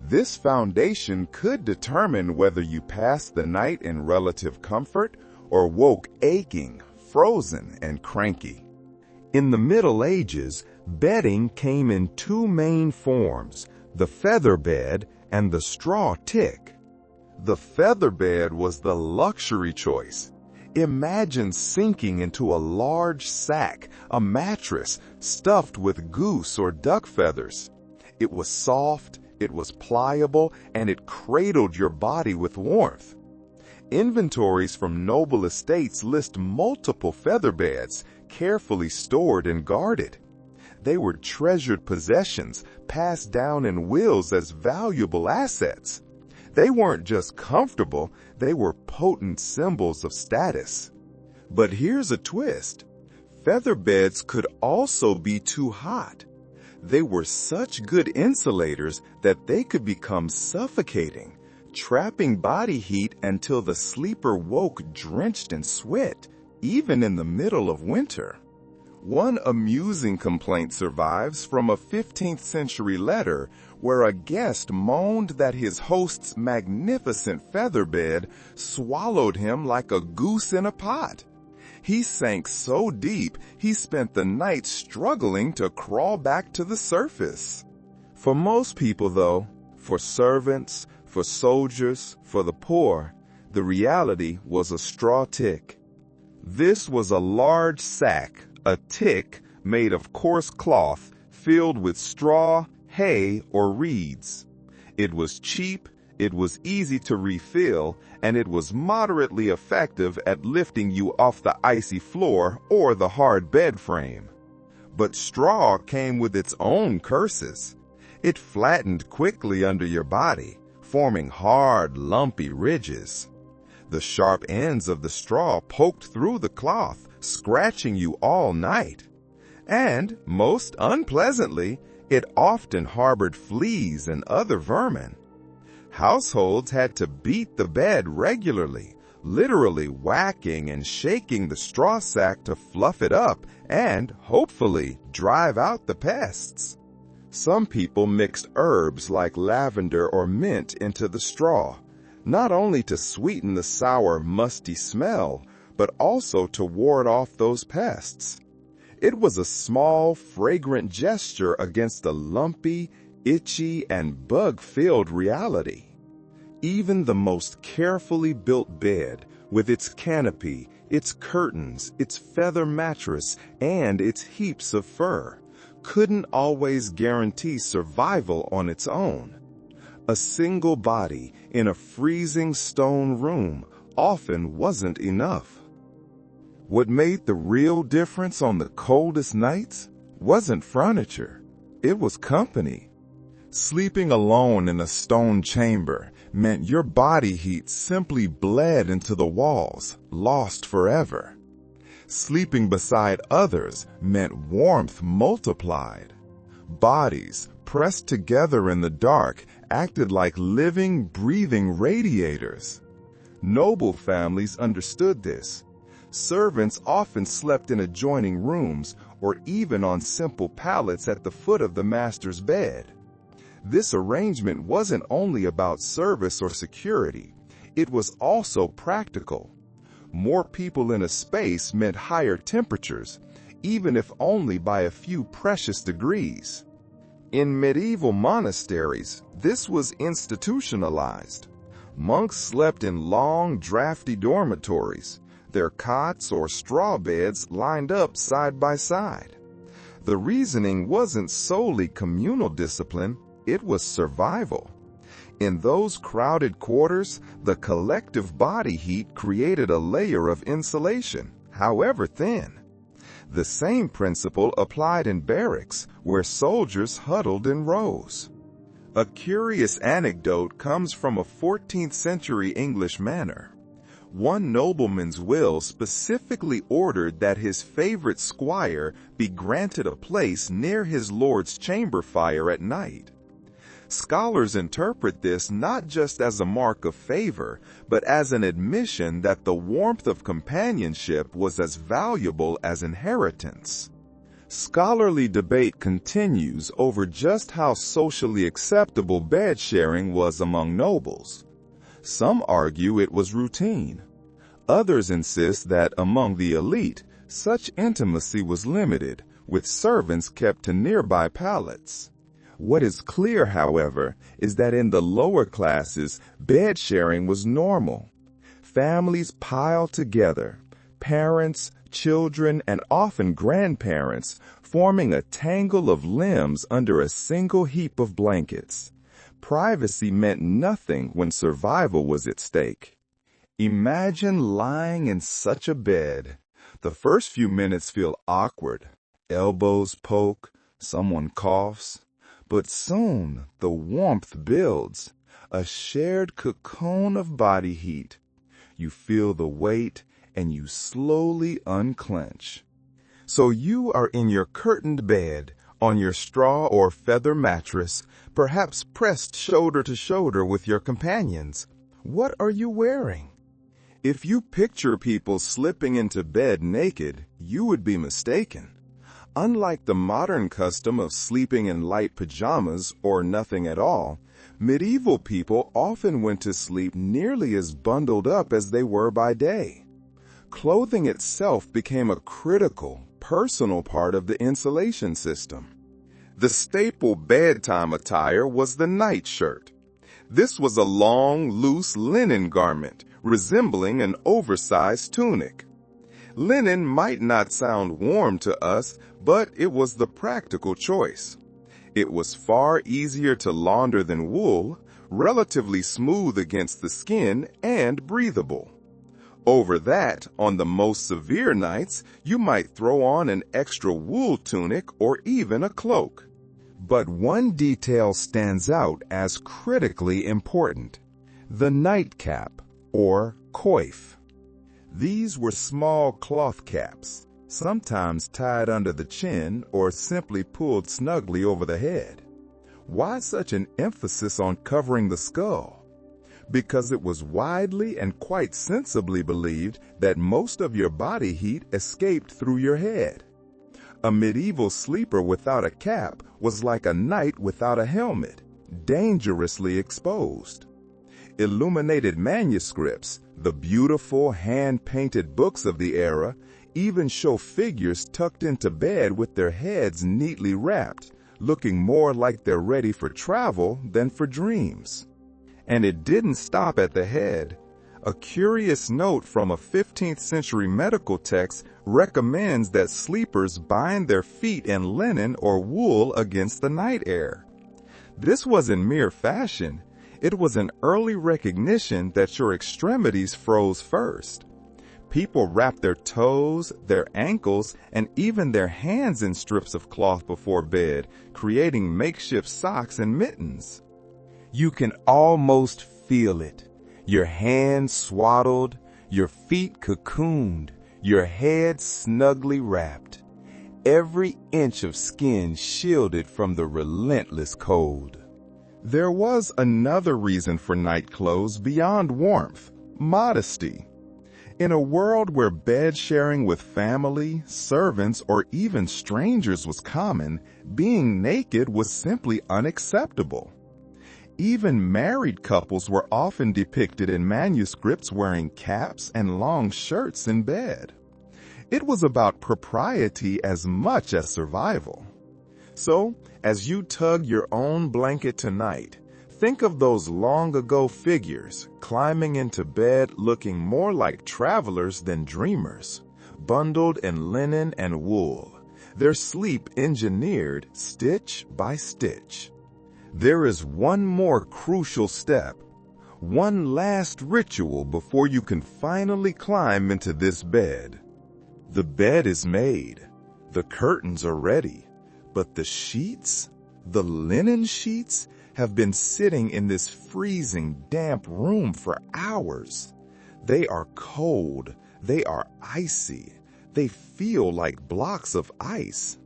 This foundation could determine whether you passed the night in relative comfort or woke aching, frozen, and cranky. In the Middle Ages, bedding came in two main forms, the feather bed and the straw tick. The feather bed was the luxury choice. Imagine sinking into a large sack, a mattress, stuffed with goose or duck feathers. It was soft, it was pliable, and it cradled your body with warmth. Inventories from noble estates list multiple feather beds, carefully stored and guarded. They were treasured possessions, passed down in wills as valuable assets. They weren't just comfortable, they were potent symbols of status. But here's a twist. Feather beds could also be too hot. They were such good insulators that they could become suffocating, trapping body heat until the sleeper woke drenched in sweat, even in the middle of winter. One amusing complaint survives from a 15th century letter where a guest moaned that his host's magnificent feather bed swallowed him like a goose in a pot. He sank so deep he spent the night struggling to crawl back to the surface. For most people, though, for servants, for soldiers, for the poor, the reality was a straw tick. This was a large sack, a tick made of coarse cloth filled with straw, hay, or reeds. It was cheap, it was easy to refill, and it was moderately effective at lifting you off the icy floor or the hard bed frame. But straw came with its own curses. It flattened quickly under your body, forming hard, lumpy ridges. The sharp ends of the straw poked through the cloth, scratching you all night. And, most unpleasantly, it often harbored fleas and other vermin. Households had to beat the bed regularly, literally whacking and shaking the straw sack to fluff it up and, hopefully, drive out the pests. Some people mixed herbs like lavender or mint into the straw, not only to sweeten the sour, musty smell, but also to ward off those pests. It was a small, fragrant gesture against the lumpy, itchy, and bug-filled reality. Even the most carefully built bed, with its canopy, its curtains, its feather mattress, and its heaps of fur, couldn't always guarantee survival on its own. A single body in a freezing stone room often wasn't enough. What made the real difference on the coldest nights wasn't furniture, it was company. Sleeping alone in a stone chamber meant your body heat simply bled into the walls, lost forever. Sleeping beside others meant warmth multiplied. Bodies, pressed together in the dark, acted like living, breathing radiators. Noble families understood this. Servants often slept in adjoining rooms or even on simple pallets at the foot of the master's bed. This arrangement wasn't only about service or security, it was also practical. More people in a space meant higher temperatures, even if only by a few precious degrees. In medieval monasteries, this was institutionalized. Monks slept in long, drafty dormitories, their cots or straw beds lined up side by side. The reasoning wasn't solely communal discipline, it was survival. In those crowded quarters, the collective body heat created a layer of insulation, however thin. The same principle applied in barracks, where soldiers huddled in rows. A curious anecdote comes from a 14th century English manor. One nobleman's will specifically ordered that his favorite squire be granted a place near his lord's chamber fire at night. Scholars interpret this not just as a mark of favor, but as an admission that the warmth of companionship was as valuable as inheritance. Scholarly debate continues over just how socially acceptable bed sharing was among nobles. Some argue it was routine. Others insist that among the elite, such intimacy was limited, with servants kept to nearby pallets. What is clear, however, is that in the lower classes, bed sharing was normal. Families piled together, parents, children, and often grandparents, forming a tangle of limbs under a single heap of blankets. Privacy meant nothing when survival was at stake. Imagine lying in such a bed. The first few minutes feel awkward. Elbows poke, someone coughs. But soon the warmth builds, a shared cocoon of body heat. You feel the weight and you slowly unclench. So you are in your curtained bed, on your straw or feather mattress, perhaps pressed shoulder to shoulder with your companions. What are you wearing? If you picture people slipping into bed naked, you would be mistaken. Unlike the modern custom of sleeping in light pajamas or nothing at all, medieval people often went to sleep nearly as bundled up as they were by day. Clothing itself became a critical, personal part of the insulation system. The staple bedtime attire was the nightshirt. This was a long, loose linen garment, resembling an oversized tunic. Linen might not sound warm to us, but it was the practical choice. It was far easier to launder than wool, relatively smooth against the skin, and breathable. Over that, on the most severe nights, you might throw on an extra wool tunic or even a cloak. But one detail stands out as critically important: the nightcap, or coif. These were small cloth caps, sometimes tied under the chin or simply pulled snugly over the head. Why such an emphasis on covering the skull? Because it was widely and quite sensibly believed that most of your body heat escaped through your head. A medieval sleeper without a cap was like a knight without a helmet, dangerously exposed. Illuminated manuscripts, the beautiful hand-painted books of the era, even show figures tucked into bed with their heads neatly wrapped, looking more like they're ready for travel than for dreams. And it didn't stop at the head. A curious note from a 15th century medical text recommends that sleepers bind their feet in linen or wool against the night air. This wasn't mere fashion. It was an early recognition that your extremities froze first. People wrapped their toes, their ankles, and even their hands in strips of cloth before bed, creating makeshift socks and mittens. You can almost feel it. Your hands swaddled, your feet cocooned, your head snugly wrapped. Every inch of skin shielded from the relentless cold. There was another reason for night clothes beyond warmth: modesty. In a world where bed sharing with family, servants, or even strangers was common, being naked was simply unacceptable. Even married couples were often depicted in manuscripts wearing caps and long shirts in bed. It was about propriety as much as survival. So, as you tug your own blanket tonight, think of those long-ago figures climbing into bed looking more like travelers than dreamers, bundled in linen and wool, their sleep engineered stitch by stitch. There is one more crucial step, one last ritual before you can finally climb into this bed. The bed is made, the curtains are ready, but the sheets, the linen sheets, have been sitting in this freezing, damp room for hours. They are cold, they are icy, they feel like blocks of ice.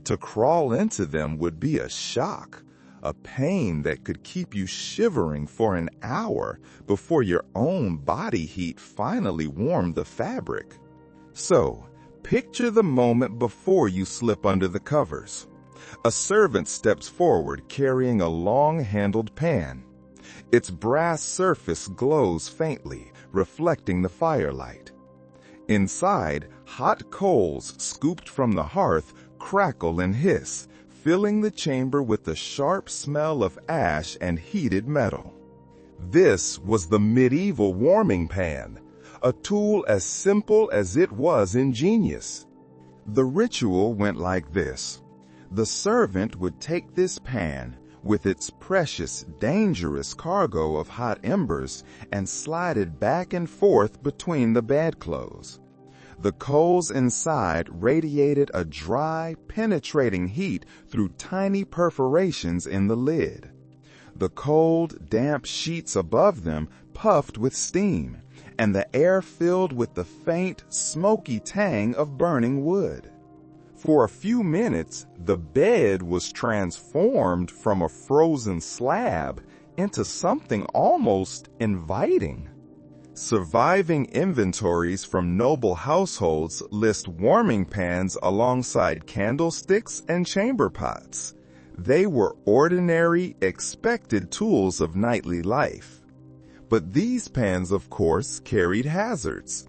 To crawl into them would be a shock, a pain that could keep you shivering for an hour before your own body heat finally warmed the fabric. So, picture the moment before you slip under the covers. A servant steps forward carrying a long-handled pan. Its brass surface glows faintly, reflecting the firelight. Inside, hot coals scooped from the hearth crackle and hiss, filling the chamber with the sharp smell of ash and heated metal. This was the medieval warming pan, a tool as simple as it was ingenious. The ritual went like this. The servant would take this pan, with its precious, dangerous cargo of hot embers, and slide it back and forth between the bedclothes. The coals inside radiated a dry, penetrating heat through tiny perforations in the lid. The cold, damp sheets above them puffed with steam, and the air filled with the faint, smoky tang of burning wood. For a few minutes, the bed was transformed from a frozen slab into something almost inviting. Surviving inventories from noble households list warming pans alongside candlesticks and chamber pots. They were ordinary, expected tools of nightly life. But these pans, of course, carried hazards.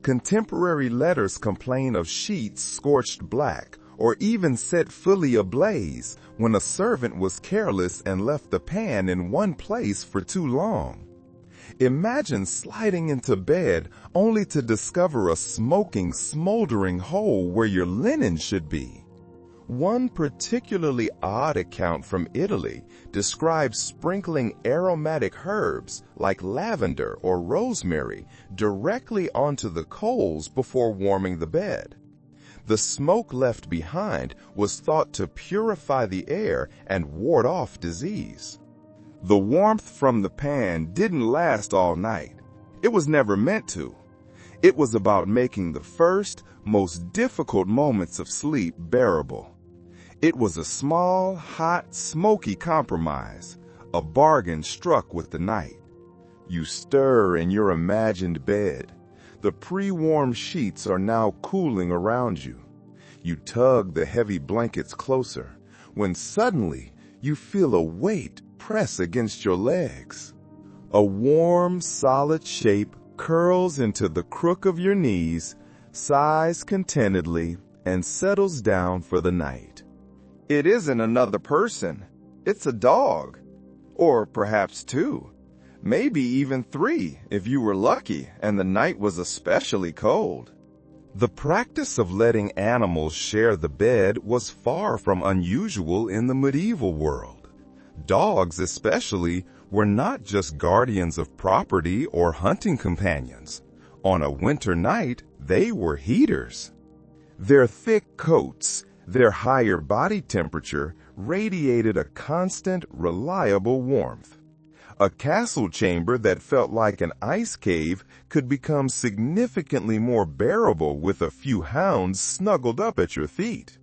Contemporary letters complain of sheets scorched black, or even set fully ablaze when a servant was careless and left the pan in one place for too long. Imagine sliding into bed only to discover a smoking, smoldering hole where your linen should be. One particularly odd account from Italy describes sprinkling aromatic herbs like lavender or rosemary directly onto the coals before warming the bed. The smoke left behind was thought to purify the air and ward off disease. The warmth from the pan didn't last all night. It was never meant to. It was about making the first, most difficult moments of sleep bearable. It was a small, hot, smoky compromise, a bargain struck with the night. You stir in your imagined bed. The pre-warmed sheets are now cooling around you. You tug the heavy blankets closer, when suddenly you feel a weight press against your legs. A warm, solid shape curls into the crook of your knees, sighs contentedly, and settles down for the night. It isn't another person. It's a dog. Or perhaps two. Maybe even three if you were lucky and the night was especially cold. The practice of letting animals share the bed was far from unusual in the medieval world. Dogs especially were not just guardians of property or hunting companions. On a winter night, they were heaters. Their thick coats, their higher body temperature radiated a constant, reliable warmth. A castle chamber that felt like an ice cave could become significantly more bearable with a few hounds snuggled up at your feet.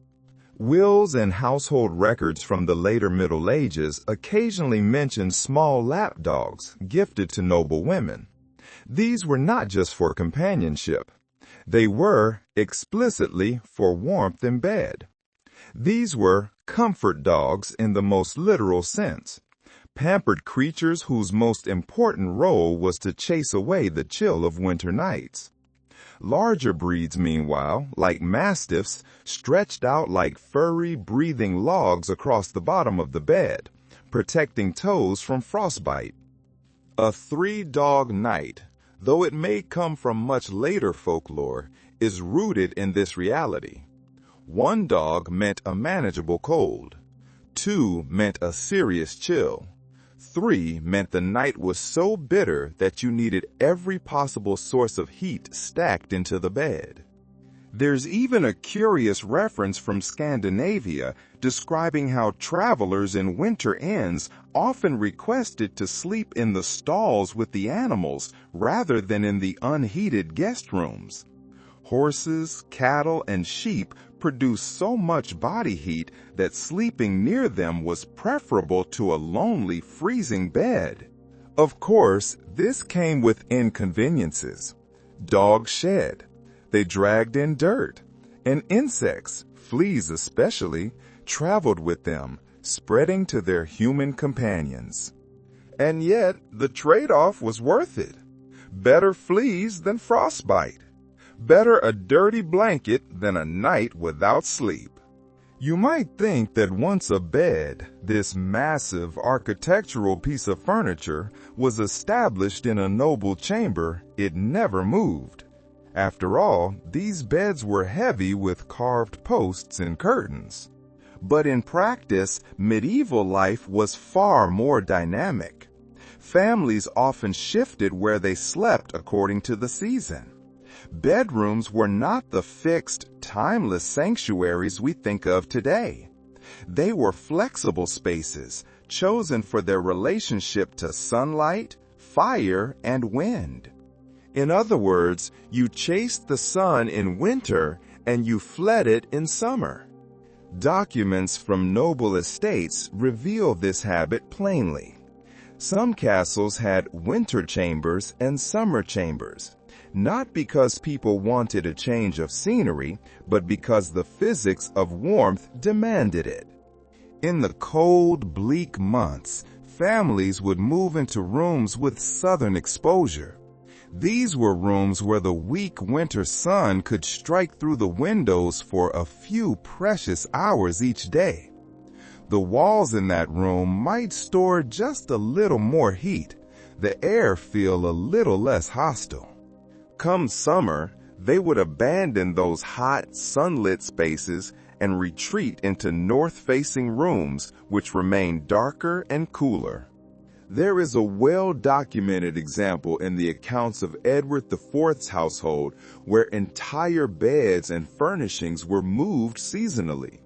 Wills and household records from the later Middle Ages occasionally mention small lap dogs gifted to noble women. These were not just for companionship. They were, explicitly, for warmth in bed. These were comfort dogs in the most literal sense. Pampered creatures whose most important role was to chase away the chill of winter nights. Larger breeds, meanwhile, like mastiffs, stretched out like furry, breathing logs across the bottom of the bed, protecting toes from frostbite. A three-dog night, though it may come from much later folklore, is rooted in this reality. One dog meant a manageable cold. Two meant a serious chill. Three meant the night was so bitter that you needed every possible source of heat stacked into the bed. There's even a curious reference from Scandinavia describing how travelers in winter inns often requested to sleep in the stalls with the animals rather than in the unheated guest rooms. Horses, cattle, and sheep produce so much body heat that sleeping near them was preferable to a lonely, freezing bed. Of course, this came with inconveniences. Dogs shed. They dragged in dirt. And insects, fleas especially, traveled with them, spreading to their human companions. And yet, the trade-off was worth it. Better fleas than frostbite. Better a dirty blanket than a night without sleep. You might think that once a bed, this massive architectural piece of furniture, was established in a noble chamber, it never moved. After all, these beds were heavy with carved posts and curtains. But in practice, medieval life was far more dynamic. Families often shifted where they slept according to the season. Bedrooms were not the fixed, timeless sanctuaries we think of today. They were flexible spaces, chosen for their relationship to sunlight, fire, and wind. In other words, you chased the sun in winter and you fled it in summer. Documents from noble estates reveal this habit plainly. Some castles had winter chambers and summer chambers. Not because people wanted a change of scenery, but because the physics of warmth demanded it. In the cold, bleak months, families would move into rooms with southern exposure. These were rooms where the weak winter sun could strike through the windows for a few precious hours each day. The walls in that room might store just a little more heat, the air feel a little less hostile. Come summer, they would abandon those hot, sunlit spaces and retreat into north-facing rooms which remained darker and cooler. There is a well-documented example in the accounts of Edward IV's household where entire beds and furnishings were moved seasonally.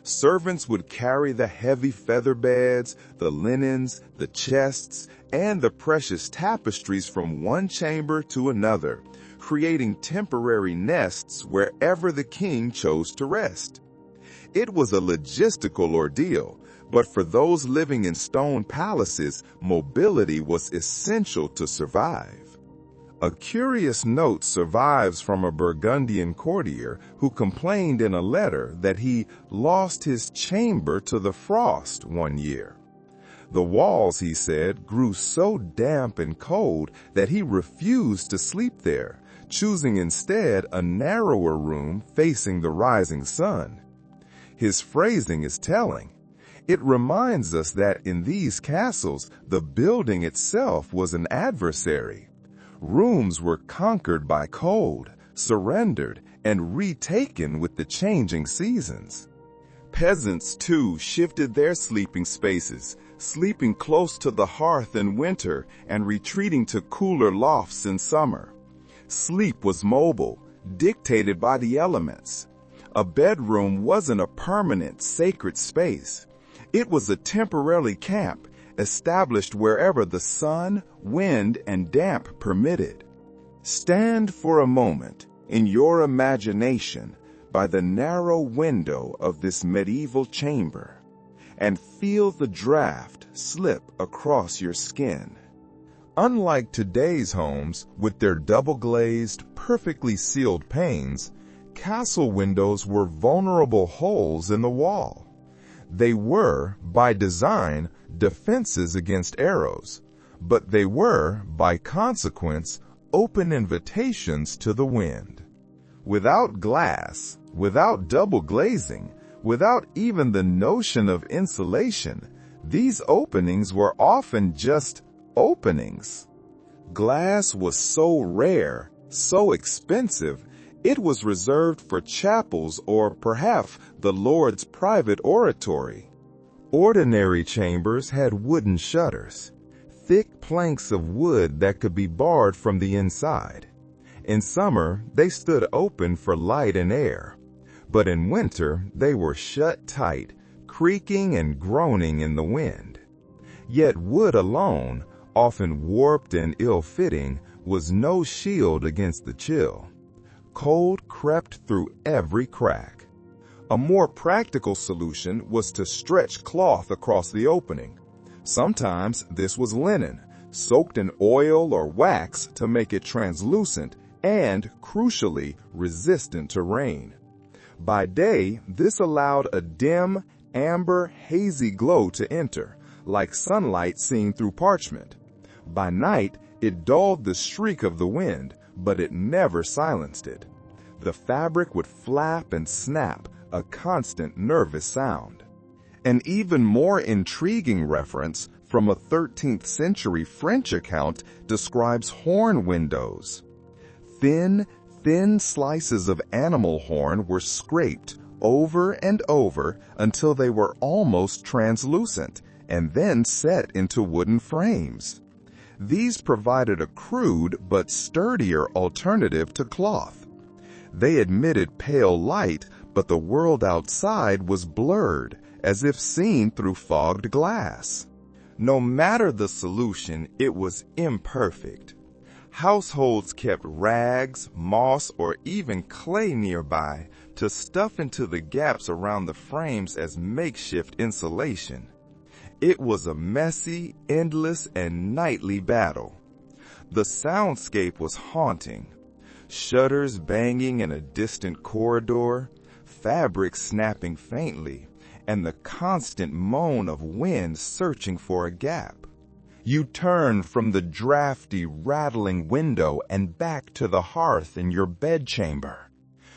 Servants would carry the heavy feather beds, the linens, the chests, and the precious tapestries from one chamber to another, creating temporary nests wherever the king chose to rest. It was a logistical ordeal, but for those living in stone palaces, mobility was essential to survive. A curious note survives from a Burgundian courtier who complained in a letter that he lost his chamber to the frost one year. The walls, he said, grew so damp and cold that he refused to sleep there, choosing instead a narrower room facing the rising sun. His phrasing is telling. It reminds us that in these castles, the building itself was an adversary. Rooms were conquered by cold, surrendered, and retaken with the changing seasons. Peasants, too, shifted their sleeping spaces, sleeping close to the hearth in winter and retreating to cooler lofts in summer. Sleep was mobile, dictated by the elements. A bedroom wasn't a permanent, sacred space. It was a temporary camp, established wherever the sun, wind, and damp permitted. Stand for a moment, in your imagination, by the narrow window of this medieval chamber, and feel the draft slip across your skin. Unlike today's homes, with their double-glazed, perfectly sealed panes, castle windows were vulnerable holes in the wall. They were, by design, defenses against arrows, but they were, by consequence, open invitations to the wind. Without glass, without double glazing, without even the notion of insulation, these openings were often just openings. Glass was so rare, so expensive, it was reserved for chapels or perhaps the Lord's private oratory. Ordinary chambers had wooden shutters, thick planks of wood that could be barred from the inside. In summer, they stood open for light and air, but in winter they were shut tight, creaking and groaning in the wind. Yet wood alone, often warped and ill-fitting, was no shield against the chill. Cold crept through every crack. A more practical solution was to stretch cloth across the opening. Sometimes this was linen, soaked in oil or wax to make it translucent and, crucially, resistant to rain. By day, this allowed a dim, amber, hazy glow to enter, like sunlight seen through parchment. By night, it dulled the shriek of the wind, but it never silenced it. The fabric would flap and snap, a constant nervous sound. An even more intriguing reference from a 13th century French account describes horn windows. Thin slices of animal horn were scraped over and over until they were almost translucent, and then set into wooden frames. These provided a crude but sturdier alternative to cloth. They admitted pale light, but the world outside was blurred, as if seen through fogged glass. No matter the solution, it was imperfect. Households kept rags, moss, or even clay nearby to stuff into the gaps around the frames as makeshift insulation. It was a messy, endless, and nightly battle. The soundscape was haunting. Shutters banging in a distant corridor, fabric snapping faintly, and the constant moan of wind searching for a gap. You turn from the drafty, rattling window and back to the hearth in your bedchamber.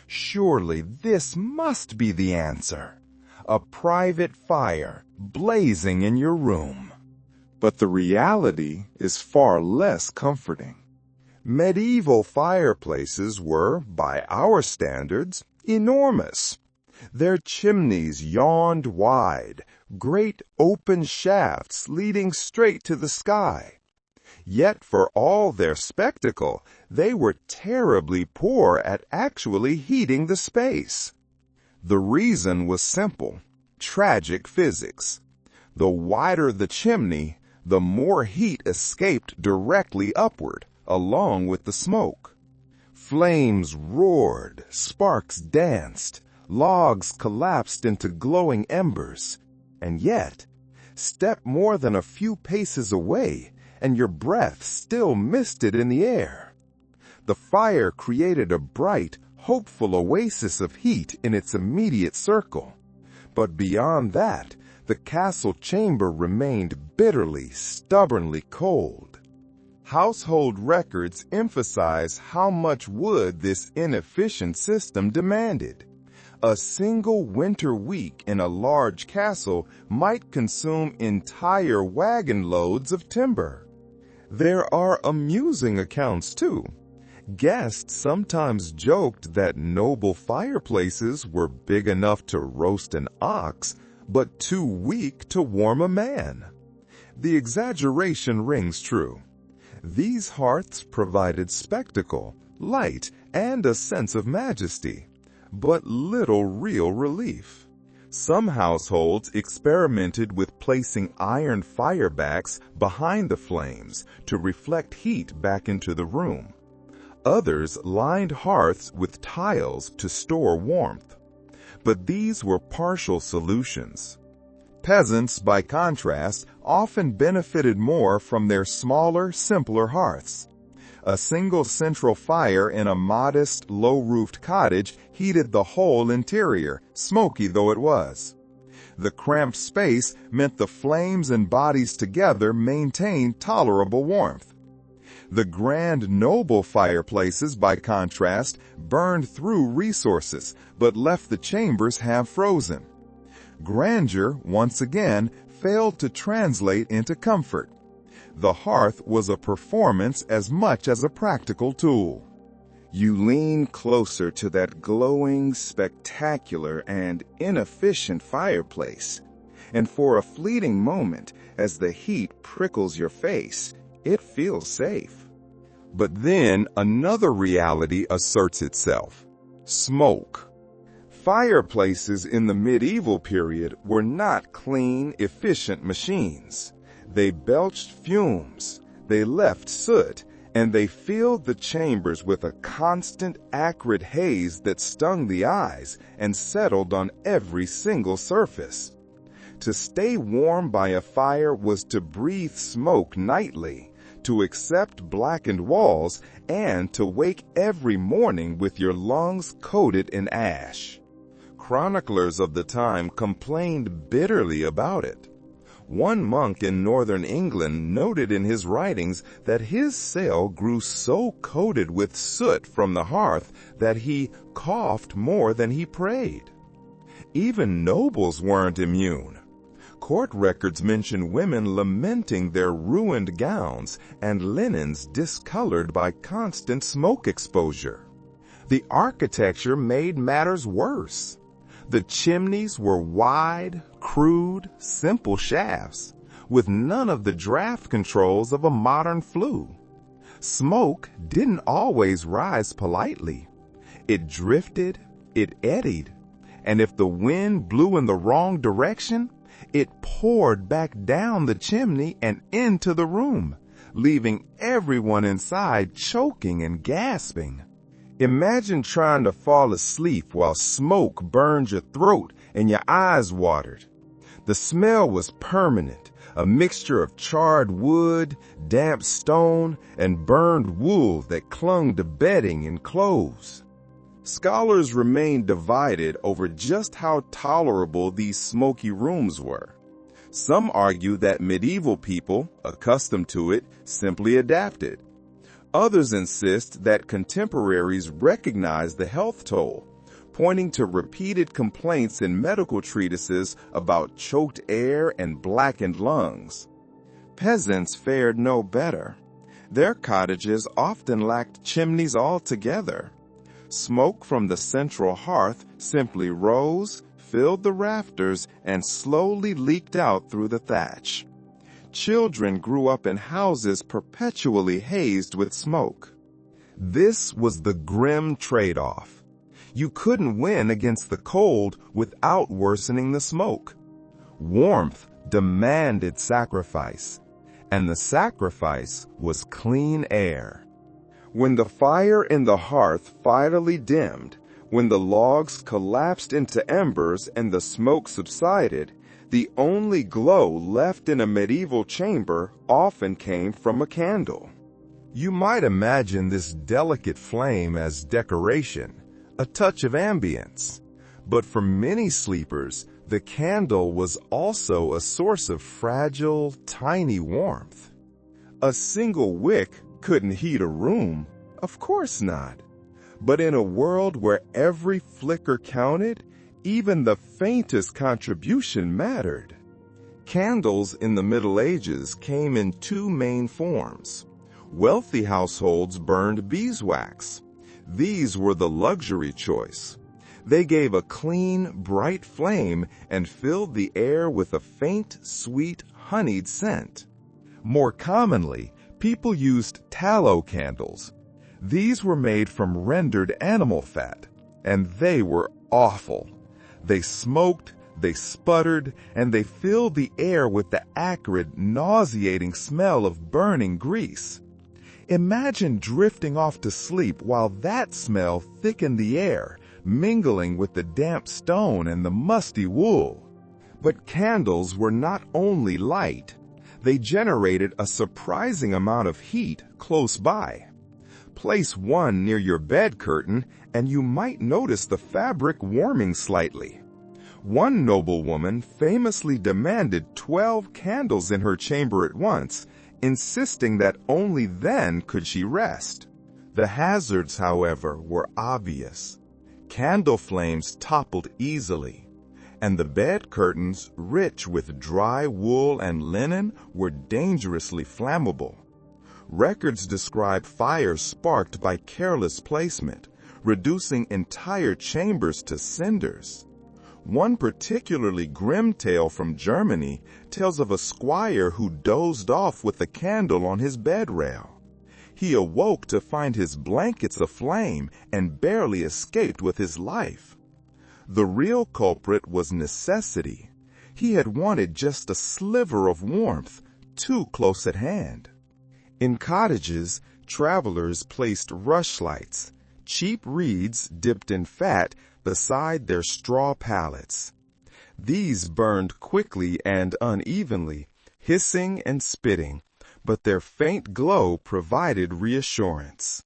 Surely this must be the answer. A private fire blazing in your room. But the reality is far less comforting. Medieval fireplaces were, by our standards, enormous. Their chimneys yawned wide, great open shafts leading straight to the sky. Yet for all their spectacle, they were terribly poor at actually heating the space. The reason was simple: tragic physics. The wider the chimney, the more heat escaped directly upward, along with the smoke. Flames roared, sparks danced, logs collapsed into glowing embers. And yet, step more than a few paces away, and your breath still misted in the air. The fire created a bright, hopeful oasis of heat in its immediate circle. But beyond that, the castle chamber remained bitterly, stubbornly cold. Household records emphasize how much wood this inefficient system demanded. A single winter week in a large castle might consume entire wagon loads of timber. There are amusing accounts, too. Guests sometimes joked that noble fireplaces were big enough to roast an ox, but too weak to warm a man. The exaggeration rings true. These hearths provided spectacle, light, and a sense of majesty, but little real relief. Some households experimented with placing iron firebacks behind the flames to reflect heat back into the room. Others lined hearths with tiles to store warmth. But these were partial solutions. Peasants, by contrast, often benefited more from their smaller, simpler hearths. A single central fire in a modest, low-roofed cottage heated the whole interior, smoky though it was. The cramped space meant the flames and bodies together maintained tolerable warmth. The grand, noble fireplaces, by contrast, burned through resources, but left the chambers half frozen. Grandeur, once again, failed to translate into comfort. The hearth was a performance as much as a practical tool. You lean closer to that glowing, spectacular, and inefficient fireplace, and for a fleeting moment, as the heat prickles your face, it feels safe. But then another reality asserts itself: smoke. Fireplaces in the medieval period were not clean, efficient machines. They belched fumes, they left soot, and they filled the chambers with a constant, acrid haze that stung the eyes and settled on every single surface. To stay warm by a fire was to breathe smoke nightly, to accept blackened walls, and to wake every morning with your lungs coated in ash. Chroniclers of the time complained bitterly about it. One monk in northern England noted in his writings that his cell grew so coated with soot from the hearth that he coughed more than he prayed. Even nobles weren't immune. Court records mention women lamenting their ruined gowns and linens discolored by constant smoke exposure. The architecture made matters worse. The chimneys were wide, crude, simple shafts, with none of the draft controls of a modern flue. Smoke didn't always rise politely. It drifted, it eddied, and if the wind blew in the wrong direction, it poured back down the chimney and into the room, leaving everyone inside choking and gasping. Imagine trying to fall asleep while smoke burned your throat and your eyes watered. The smell was permanent, a mixture of charred wood, damp stone, and burned wool that clung to bedding and clothes. Scholars remain divided over just how tolerable these smoky rooms were. Some argue that medieval people, accustomed to it, simply adapted. Others insist that contemporaries recognize the health toll, pointing to repeated complaints in medical treatises about choked air and blackened lungs. Peasants fared no better. Their cottages often lacked chimneys altogether. Smoke from the central hearth simply rose, filled the rafters, and slowly leaked out through the thatch. Children grew up in houses perpetually hazed with smoke. This was the grim trade-off. You couldn't win against the cold without worsening the smoke. Warmth demanded sacrifice, and the sacrifice was clean air. When the fire in the hearth finally dimmed, when the logs collapsed into embers and the smoke subsided, the only glow left in a medieval chamber often came from a candle. You might imagine this delicate flame as decoration, a touch of ambience. But for many sleepers, the candle was also a source of fragile, tiny warmth. A single wick couldn't heat a room, of course not. But in a world where every flicker counted, even the faintest contribution mattered. Candles in the Middle Ages came in two main forms. Wealthy households burned beeswax. These were the luxury choice. They gave a clean, bright flame and filled the air with a faint, sweet, honeyed scent. More commonly, people used tallow candles. These were made from rendered animal fat, and they were awful. They smoked, they sputtered, and they filled the air with the acrid, nauseating smell of burning grease. Imagine drifting off to sleep while that smell thickened the air, mingling with the damp stone and the musty wool. But candles were not only light. They generated a surprising amount of heat close by. Place one near your bed curtain, and you might notice the fabric warming slightly. One noblewoman famously demanded 12 candles in her chamber at once, insisting that only then could she rest. The hazards, however, were obvious. Candle flames toppled easily, and the bed curtains, rich with dry wool and linen, were dangerously flammable. Records describe fires sparked by careless placement, reducing entire chambers to cinders. One particularly grim tale from Germany tells of a squire who dozed off with a candle on his bed rail. He awoke to find his blankets aflame and barely escaped with his life. The real culprit was necessity. He had wanted just a sliver of warmth, too close at hand. In cottages, travelers placed rushlights, cheap reeds dipped in fat, beside their straw pallets. These burned quickly and unevenly, hissing and spitting, but their faint glow provided reassurance.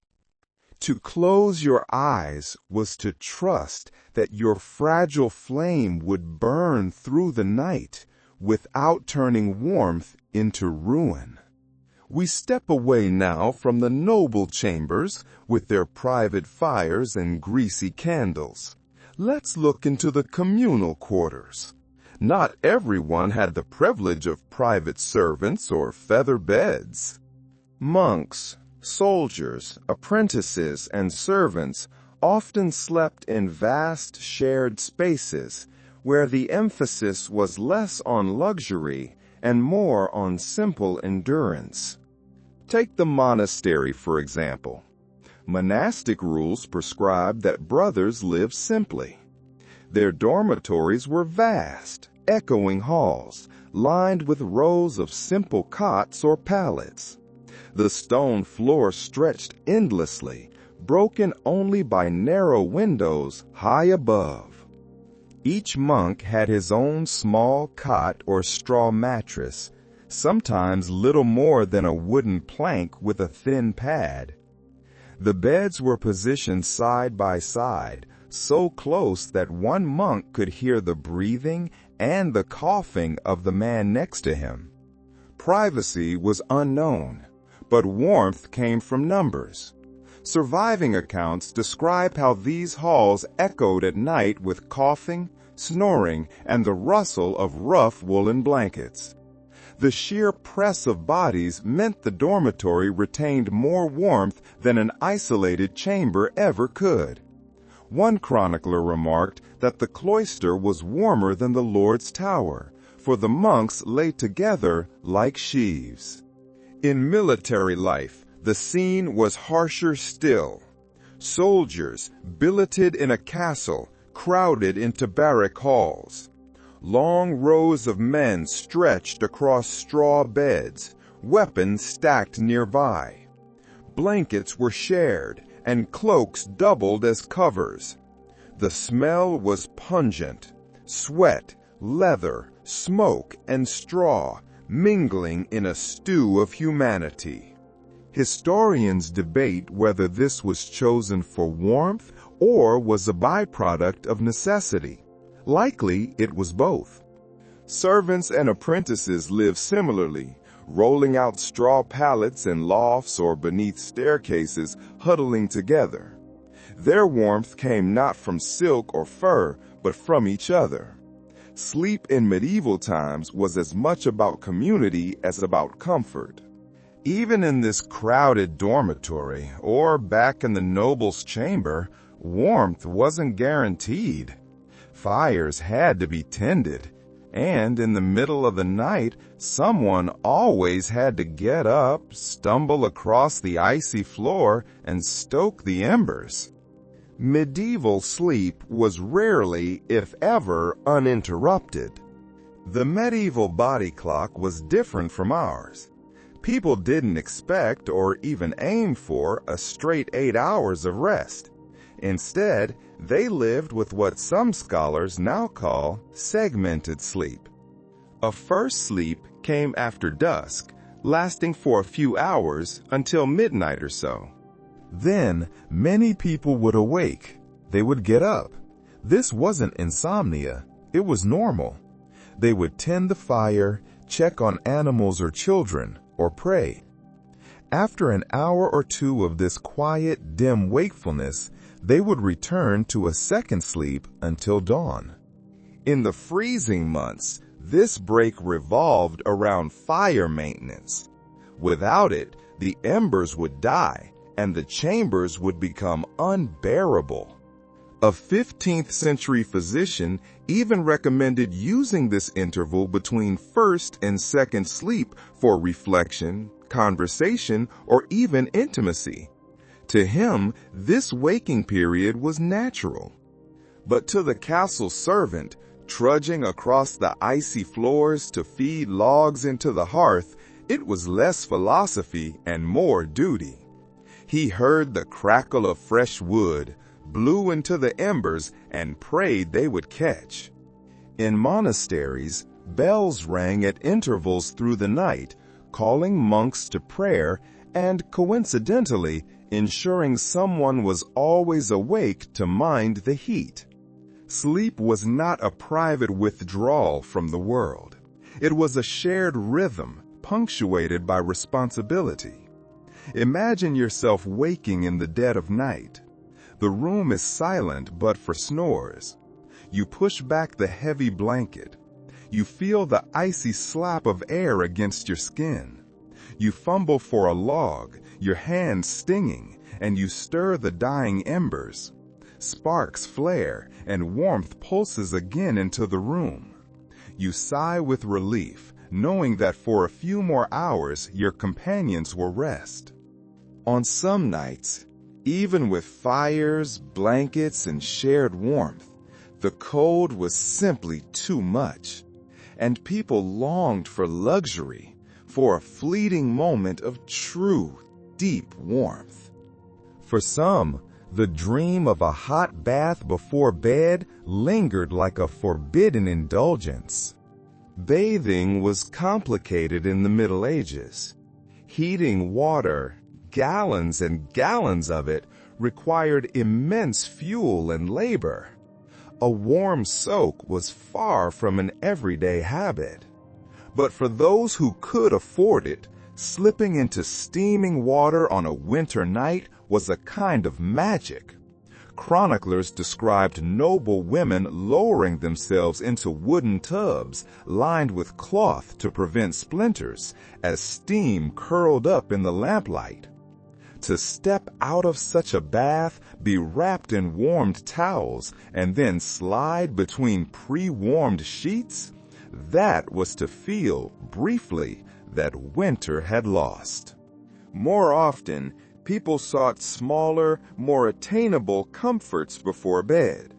To close your eyes was to trust that your fragile flame would burn through the night without turning warmth into ruin. We step away now from the noble chambers with their private fires and greasy candles. Let's look into the communal quarters. Not everyone had the privilege of private servants or feather beds. Monks, soldiers, apprentices, and servants often slept in vast shared spaces where the emphasis was less on luxury and more on simple endurance. Take the monastery, for example. Monastic rules prescribed that brothers live simply. Their dormitories were vast, echoing halls, lined with rows of simple cots or pallets. The stone floor stretched endlessly, broken only by narrow windows high above. Each monk had his own small cot or straw mattress, sometimes little more than a wooden plank with a thin pad. The beds were positioned side by side, so close that one monk could hear the breathing and the coughing of the man next to him. Privacy was unknown, but warmth came from numbers. Surviving accounts describe how these halls echoed at night with coughing, snoring, and the rustle of rough woolen blankets. The sheer press of bodies meant the dormitory retained more warmth than an isolated chamber ever could. One chronicler remarked that the cloister was warmer than the Lord's tower, for the monks lay together like sheaves. In military life, the scene was harsher still. Soldiers, billeted in a castle, crowded into barrack halls. Long rows of men stretched across straw beds, weapons stacked nearby. Blankets were shared, and cloaks doubled as covers. The smell was pungent: sweat, leather, smoke, and straw mingling in a stew of humanity. Historians debate whether this was chosen for warmth or was a byproduct of necessity. Likely it was both. Servants and apprentices lived similarly, rolling out straw pallets in lofts or beneath staircases, huddling together. Their warmth came not from silk or fur, but from each other. Sleep in medieval times was as much about community as about comfort. Even in this crowded dormitory, or back in the noble's chamber, warmth wasn't guaranteed. Fires had to be tended, and in the middle of the night, someone always had to get up, stumble across the icy floor, and stoke the embers. Medieval sleep was rarely, if ever, uninterrupted. The medieval body clock was different from ours. People didn't expect or even aim for a straight 8 hours of rest. Instead, they lived with what some scholars now call segmented sleep. A first sleep came after dusk, lasting for a few hours until midnight or so. Then, many people would awake. They would get up. This wasn't insomnia. It was normal. They would tend the fire, check on animals or children, or pray. After an hour or two of this quiet, dim wakefulness, they would return to a second sleep until dawn. In the freezing months, this break revolved around fire maintenance. Without it, the embers would die, and the chambers would become unbearable. A 15th century physician even recommended using this interval between first and second sleep for reflection, conversation, or even intimacy. To him, this waking period was natural. But to the castle servant, trudging across the icy floors to feed logs into the hearth, it was less philosophy and more duty. He heard the crackle of fresh wood, blew into the embers, and prayed they would catch. In monasteries, bells rang at intervals through the night, calling monks to prayer and, coincidentally, ensuring someone was always awake to mind the heat. Sleep was not a private withdrawal from the world. It was a shared rhythm, punctuated by responsibility. Imagine yourself waking in the dead of night. The room is silent but for snores. You push back the heavy blanket. You feel the icy slap of air against your skin. You fumble for a log, your hands stinging, and you stir the dying embers. Sparks flare, and warmth pulses again into the room. You sigh with relief, knowing that for a few more hours your companions will rest. On some nights, even with fires, blankets, and shared warmth, the cold was simply too much, and people longed for luxury, for a fleeting moment of true, deep warmth. For some, the dream of a hot bath before bed lingered like a forbidden indulgence. Bathing was complicated in the Middle Ages. Heating water, gallons and gallons of it, required immense fuel and labor. A warm soak was far from an everyday habit. But for those who could afford it, slipping into steaming water on a winter night was a kind of magic. Chroniclers described noble women lowering themselves into wooden tubs lined with cloth to prevent splinters as steam curled up in the lamplight. To step out of such a bath, be wrapped in warmed towels, and then slide between pre-warmed sheets, that was to feel, briefly, that winter had lost. More often, people sought smaller, more attainable comforts before bed.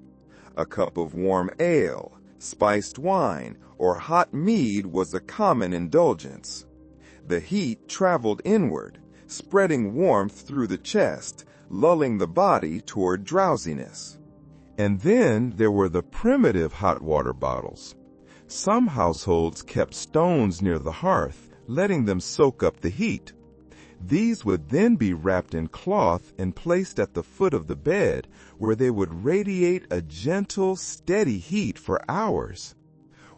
A cup of warm ale, spiced wine, or hot mead was a common indulgence. The heat traveled inward, spreading warmth through the chest, lulling the body toward drowsiness. And then there were the primitive hot water bottles. Some households kept stones near the hearth, letting them soak up the heat. These would then be wrapped in cloth and placed at the foot of the bed, where they would radiate a gentle, steady heat for hours.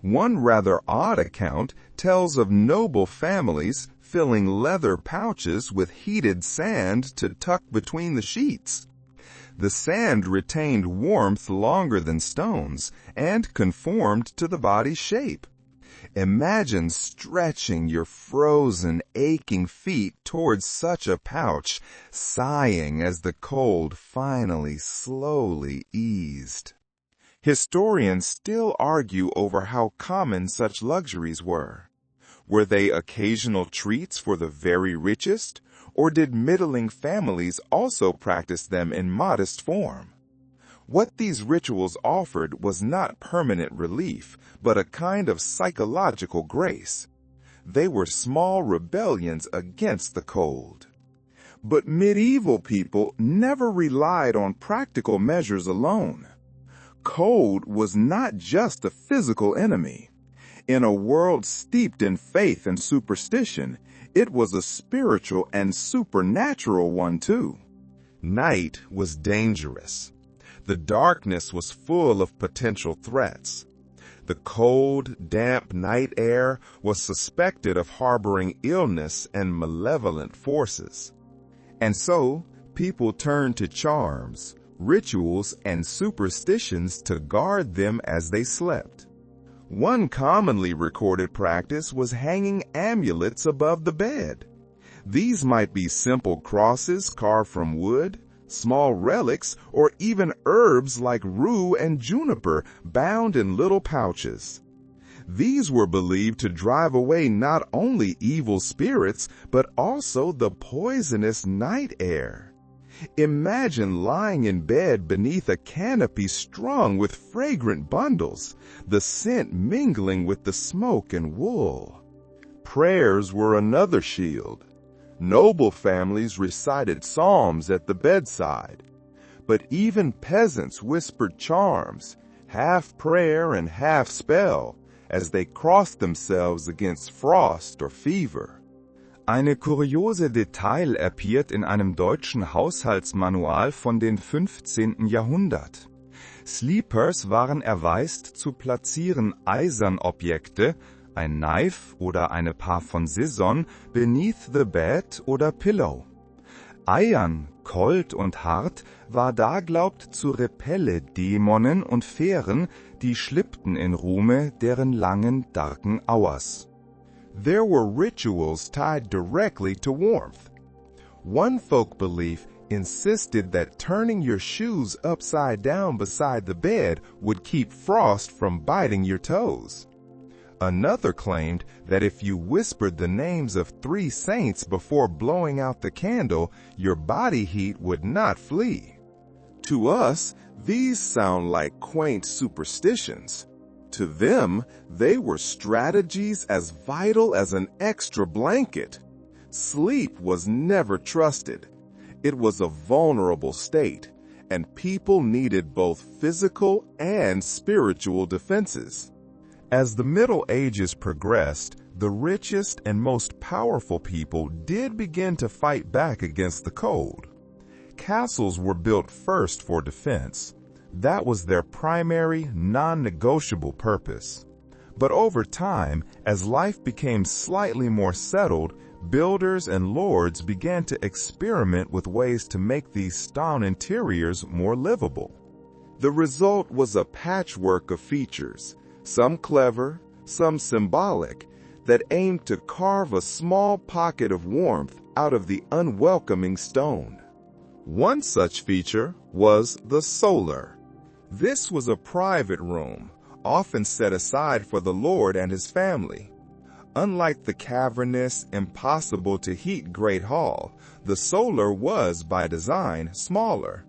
One rather odd account tells of noble families filling leather pouches with heated sand to tuck between the sheets. The sand retained warmth longer than stones and conformed to the body's shape. Imagine stretching your frozen, aching feet towards such a pouch, sighing as the cold finally slowly eased. Historians still argue over how common such luxuries were. Were they occasional treats for the very richest, or did middling families also practice them in modest form? What these rituals offered was not permanent relief, but a kind of psychological grace. They were small rebellions against the cold. But medieval people never relied on practical measures alone. Cold was not just a physical enemy. In a world steeped in faith and superstition, it was a spiritual and supernatural one too. Night was dangerous. The darkness was full of potential threats. The cold, damp night air was suspected of harboring illness and malevolent forces. And so, people turned to charms, rituals, and superstitions to guard them as they slept. One commonly recorded practice was hanging amulets above the bed. These might be simple crosses carved from wood, small relics, or even herbs like rue and juniper bound in little pouches. These were believed to drive away not only evil spirits, but also the poisonous night air. Imagine lying in bed beneath a canopy strung with fragrant bundles, the scent mingling with the smoke and wool. Prayers were another shield. Noble families recited psalms at the bedside, but even peasants whispered charms, half prayer and half spell, as they crossed themselves against frost or fever. Eine kuriose Detail appiert in einem deutschen Haushaltsmanual von den 15. Jahrhundert. Sleepers waren erweist zu platzieren eisern Objekte, ein Knife oder eine Paar von Scissors, beneath the bed oder pillow. Eiern, kold und hart, war da glaubt zu repelle Dämonen und Fähren, die schlippten in Ruhme deren langen, darken Hours. There were rituals tied directly to warmth. One folk belief insisted that turning your shoes upside down beside the bed would keep frost from biting your toes. Another claimed that if you whispered the names of 3 saints before blowing out the candle, your body heat would not flee. To us, these sound like quaint superstitions. To them, they were strategies as vital as an extra blanket. Sleep was never trusted. It was a vulnerable state, and people needed both physical and spiritual defenses. As the Middle Ages progressed, the richest and most powerful people did begin to fight back against the cold. Castles were built first for defense. That was their primary, non-negotiable purpose. But over time, as life became slightly more settled, builders and lords began to experiment with ways to make these stone interiors more livable. The result was a patchwork of features, some clever, some symbolic, that aimed to carve a small pocket of warmth out of the unwelcoming stone. One such feature was the solar. This was a private room, often set aside for the Lord and his family. Unlike the cavernous, impossible-to-heat Great Hall, the solar was, by design, smaller.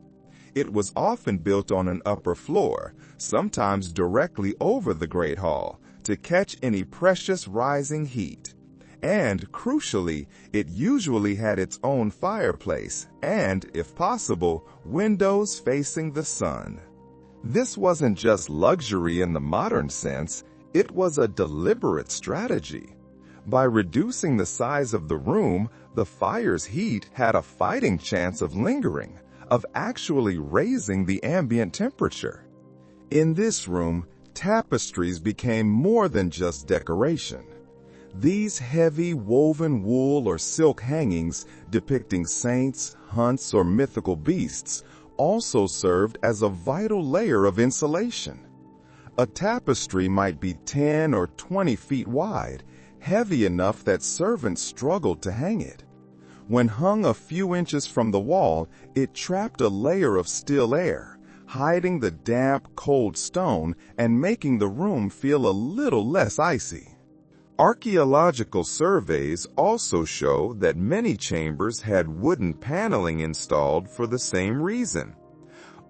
It was often built on an upper floor, sometimes directly over the Great Hall, to catch any precious rising heat. And, crucially, it usually had its own fireplace and, if possible, windows facing the sun. This wasn't just luxury in the modern sense, it was a deliberate strategy. By reducing the size of the room, the fire's heat had a fighting chance of lingering, of actually raising the ambient temperature. In this room, tapestries became more than just decoration. These heavy woven wool or silk hangings depicting saints, hunts, or mythical beasts also served as a vital layer of insulation. A tapestry might be 10 or 20 feet wide, heavy enough that servants struggled to hang it. When hung a few inches from the wall, it trapped a layer of still air, hiding the damp, cold stone and making the room feel a little less icy. Archaeological surveys also show that many chambers had wooden paneling installed for the same reason.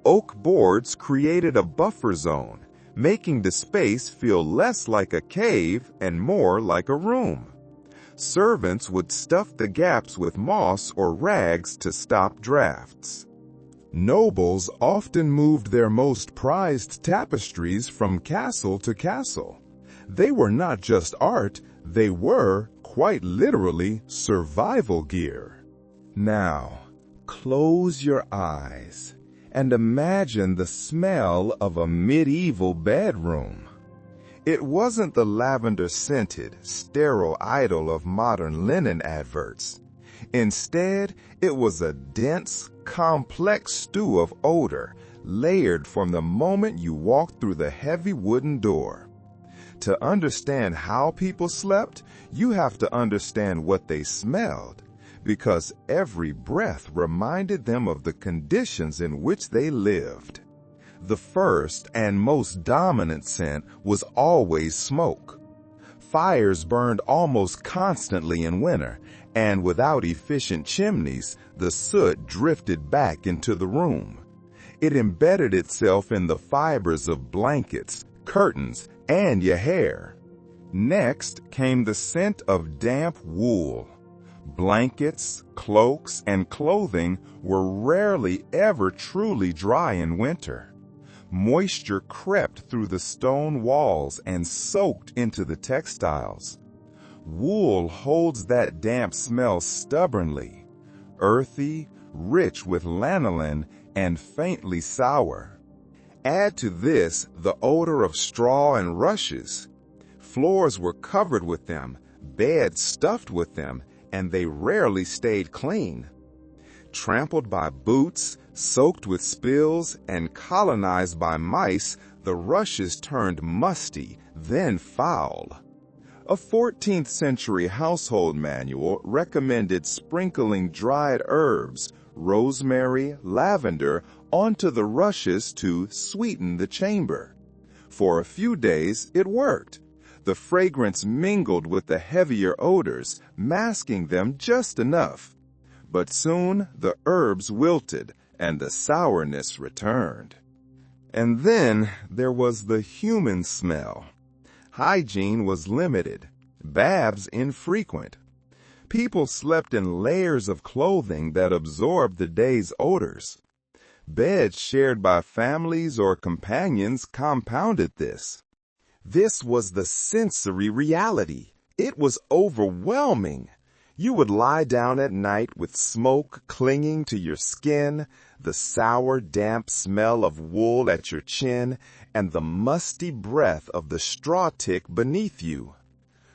Oak boards created a buffer zone, making the space feel less like a cave and more like a room. Servants would stuff the gaps with moss or rags to stop drafts. Nobles often moved their most prized tapestries from castle to castle. They were not just art, they were, quite literally, survival gear. Now, close your eyes and imagine the smell of a medieval bedroom. It wasn't the lavender-scented, sterile idyll of modern linen adverts. Instead, it was a dense, complex stew of odor, layered from the moment you walked through the heavy wooden door. To understand how people slept, you have to understand what they smelled, because every breath reminded them of the conditions in which they lived. The first and most dominant scent was always smoke. Fires burned almost constantly in winter, and without efficient chimneys, the soot drifted back into the room. It embedded itself in the fibers of blankets, curtains, and your hair. Next came the scent of damp wool. Blankets, cloaks, and clothing were rarely ever truly dry in winter. Moisture crept through the stone walls and soaked into the textiles. Wool holds that damp smell stubbornly, earthy, rich with lanolin, and faintly sour. Add to this the odor of straw and rushes. Floors were covered with them, beds stuffed with them, and they rarely stayed clean. Trampled by boots, soaked with spills, and colonized by mice, the rushes turned musty, then foul. A 14th century household manual recommended sprinkling dried herbs, rosemary, lavender, onto the rushes to sweeten the chamber. For a few days, it worked. The fragrance mingled with the heavier odors, masking them just enough. But soon the herbs wilted, and the sourness returned. And then there was the human smell. Hygiene was limited, baths infrequent. People slept in layers of clothing that absorbed the day's odors. Beds shared by families or companions compounded this. This was the sensory reality. It was overwhelming. You would lie down at night with smoke clinging to your skin, the sour, damp smell of wool at your chin, and the musty breath of the straw tick beneath you.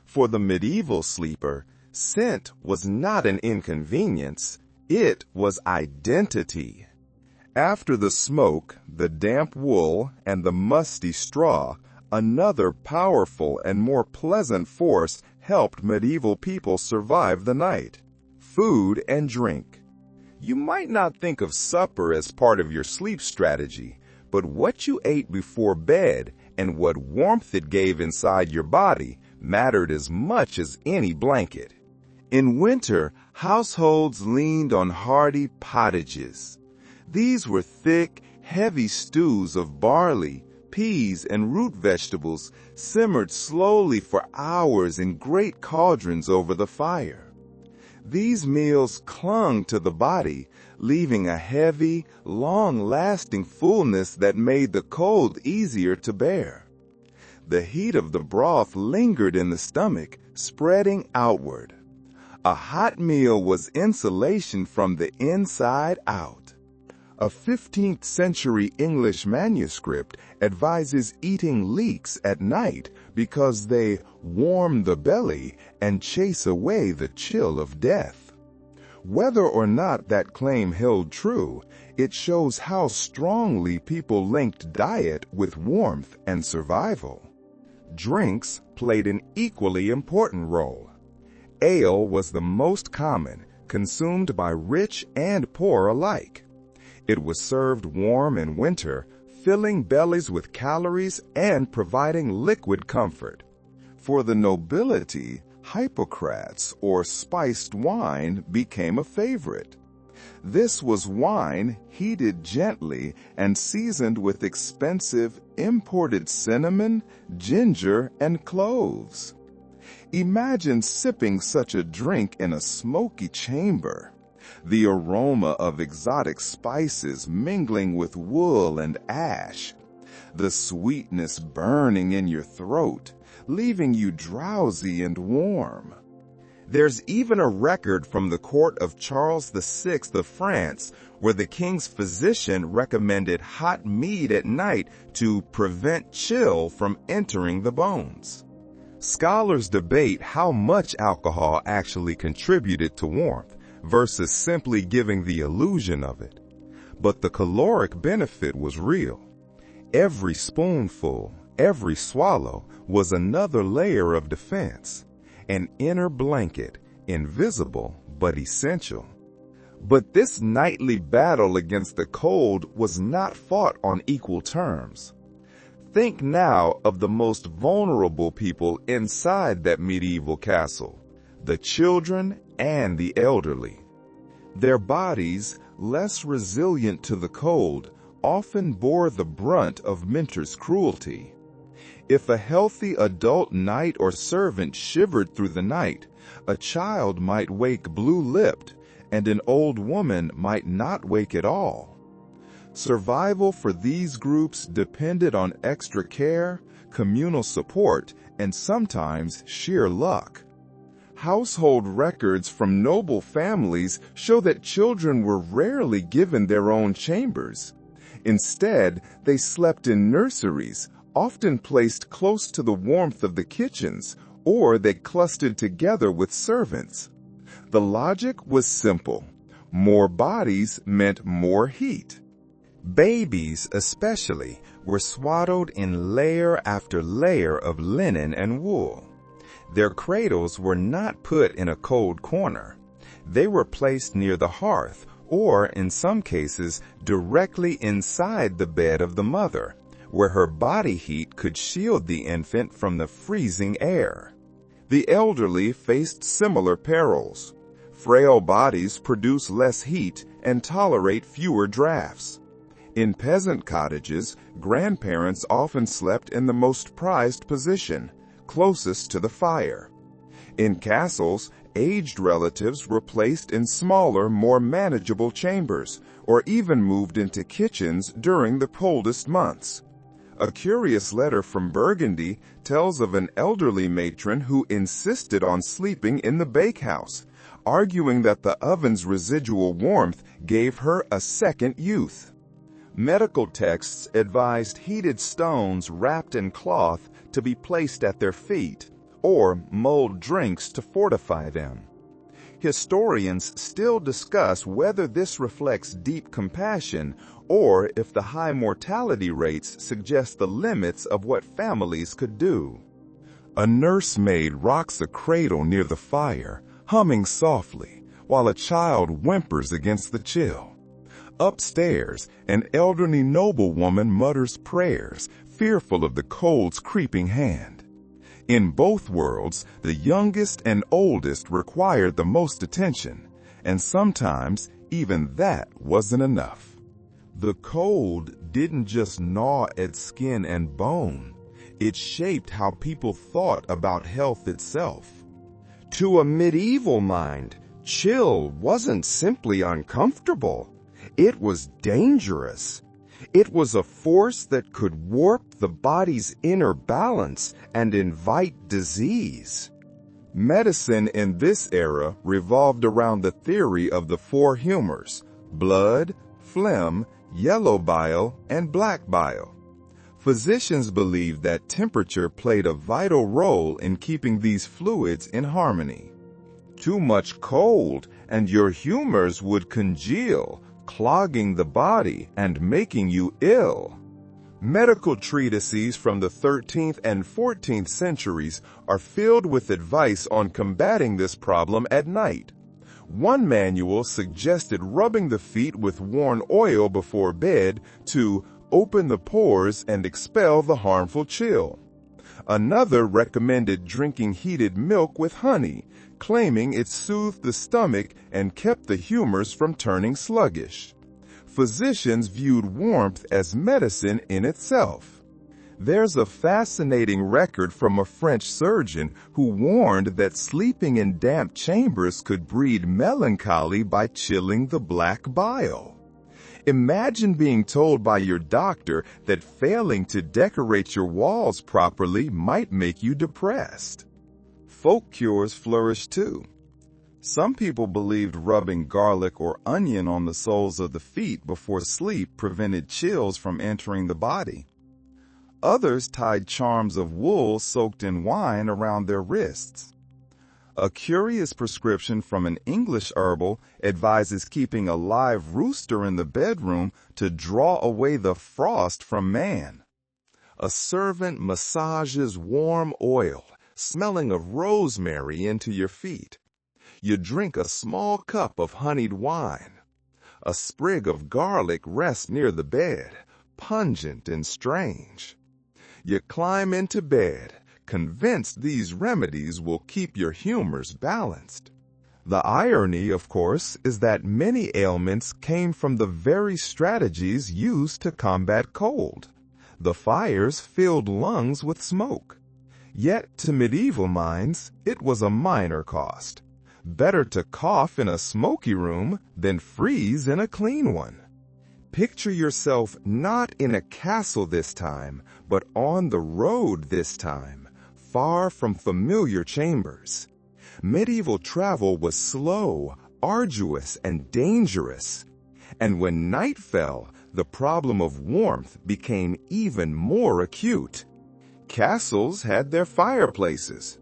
For the medieval sleeper, scent was not an inconvenience, it was identity. After the smoke, the damp wool, and the musty straw, another powerful and more pleasant force helped medieval people survive the night: food and drink. You might not think of supper as part of your sleep strategy, but what you ate before bed and what warmth it gave inside your body mattered as much as any blanket. In winter, households leaned on hearty pottages. These were thick, heavy stews of barley, peas, and root vegetables simmered slowly for hours in great cauldrons over the fire. These meals clung to the body, leaving a heavy, long-lasting fullness that made the cold easier to bear. The heat of the broth lingered in the stomach, spreading outward. A hot meal was insulation from the inside out. A 15th century English manuscript advises eating leeks at night because they warm the belly and chase away the chill of death. Whether or not that claim held true, it shows how strongly people linked diet with warmth and survival. Drinks played an equally important role. Ale was the most common, consumed by rich and poor alike. It was served warm in winter, filling bellies with calories and providing liquid comfort. For the nobility, Hippocrates or spiced wine became a favorite. This was wine heated gently and seasoned with expensive imported cinnamon, ginger, and cloves. Imagine sipping such a drink in a smoky chamber. The aroma of exotic spices mingling with wool and ash. The sweetness burning in your throat, leaving you drowsy and warm. There's even a record from the court of Charles VI of France where the king's physician recommended hot mead at night to prevent chill from entering the bones. Scholars debate how much alcohol actually contributed to warmth versus simply giving the illusion of it. But the caloric benefit was real. Every spoonful, every swallow was another layer of defense, an inner blanket, invisible but essential. But this nightly battle against the cold was not fought on equal terms. Think now of the most vulnerable people inside that medieval castle, the children and the elderly. Their bodies, less resilient to the cold, often bore the brunt of winter's cruelty. If a healthy adult knight or servant shivered through the night, a child might wake blue-lipped, and an old woman might not wake at all. Survival for these groups depended on extra care, communal support, and sometimes sheer luck. Household records from noble families show that children were rarely given their own chambers. Instead, they slept in nurseries, often placed close to the warmth of the kitchens, or they clustered together with servants. The logic was simple. More bodies meant more heat. Babies, especially, were swaddled in layer after layer of linen and wool. Their cradles were not put in a cold corner. They were placed near the hearth, or, in some cases, directly inside the bed of the mother, where her body heat could shield the infant from the freezing air. The elderly faced similar perils. Frail bodies produce less heat and tolerate fewer drafts. In peasant cottages, grandparents often slept in the most prized position, closest to the fire. In castles, aged relatives were placed in smaller, more manageable chambers, or even moved into kitchens during the coldest months. A curious letter from Burgundy tells of an elderly matron who insisted on sleeping in the bakehouse, arguing that the oven's residual warmth gave her a second youth. Medical texts advised heated stones wrapped in cloth to be placed at their feet, or mulled drinks to fortify them. Historians still discuss whether this reflects deep compassion or if the high mortality rates suggest the limits of what families could do. A nursemaid rocks a cradle near the fire, humming softly, while a child whimpers against the chill. Upstairs, an elderly noblewoman mutters prayers, fearful of the cold's creeping hand. In both worlds, the youngest and oldest required the most attention, and sometimes even that wasn't enough. The cold didn't just gnaw at skin and bone, it shaped how people thought about health itself. To a medieval mind, chill wasn't simply uncomfortable, it was dangerous. It was a force that could warp the body's inner balance and invite disease. Medicine in this era revolved around the theory of the four humors: blood, phlegm, yellow bile, and black bile. Physicians believed that temperature played a vital role in keeping these fluids in harmony. Too much cold, and your humors would congeal, clogging the body and making you ill. Medical treatises from the 13th and 14th centuries are filled with advice on combating this problem at night. One manual suggested rubbing the feet with worn oil before bed to open the pores and expel the harmful chill. Another recommended drinking heated milk with honey, claiming it soothed the stomach and kept the humors from turning sluggish. Physicians viewed warmth as medicine in itself. There's a fascinating record from a French surgeon who warned that sleeping in damp chambers could breed melancholy by chilling the black bile. Imagine being told by your doctor that failing to decorate your walls properly might make you depressed. Folk cures flourished too. Some people believed rubbing garlic or onion on the soles of the feet before sleep prevented chills from entering the body. Others tied charms of wool soaked in wine around their wrists. A curious prescription from an English herbal advises keeping a live rooster in the bedroom to draw away the frost from man. A servant massages warm oil, smelling of rosemary, into your feet. You drink a small cup of honeyed wine. A sprig of garlic rests near the bed, pungent and strange. You climb into bed, convinced these remedies will keep your humors balanced. The irony, of course, is that many ailments came from the very strategies used to combat cold. The fires filled lungs with smoke. Yet, to medieval minds, it was a minor cost. Better to cough in a smoky room than freeze in a clean one. Picture yourself not in a castle this time, but on the road this time, far from familiar chambers. Medieval travel was slow, arduous, and dangerous. And when night fell, the problem of warmth became even more acute. Castles had their fireplaces.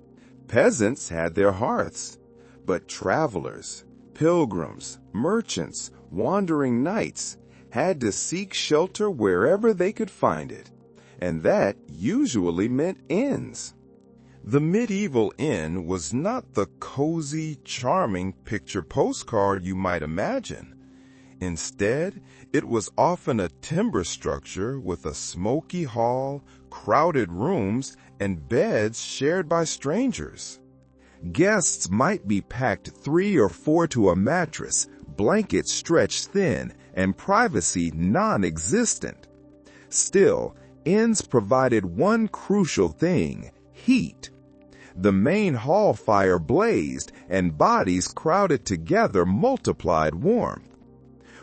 Peasants had their hearths. But travelers, pilgrims, merchants, wandering knights had to seek shelter wherever they could find it, and that usually meant inns. The medieval inn was not the cozy, charming picture postcard you might imagine. Instead, it was often a timber structure with a smoky hall, crowded rooms, and beds shared by strangers. Guests might be packed 3 or 4 to a mattress, blankets stretched thin, and privacy non-existent. Still, inns provided one crucial thing: heat. The main hall fire blazed, and bodies crowded together multiplied warmth.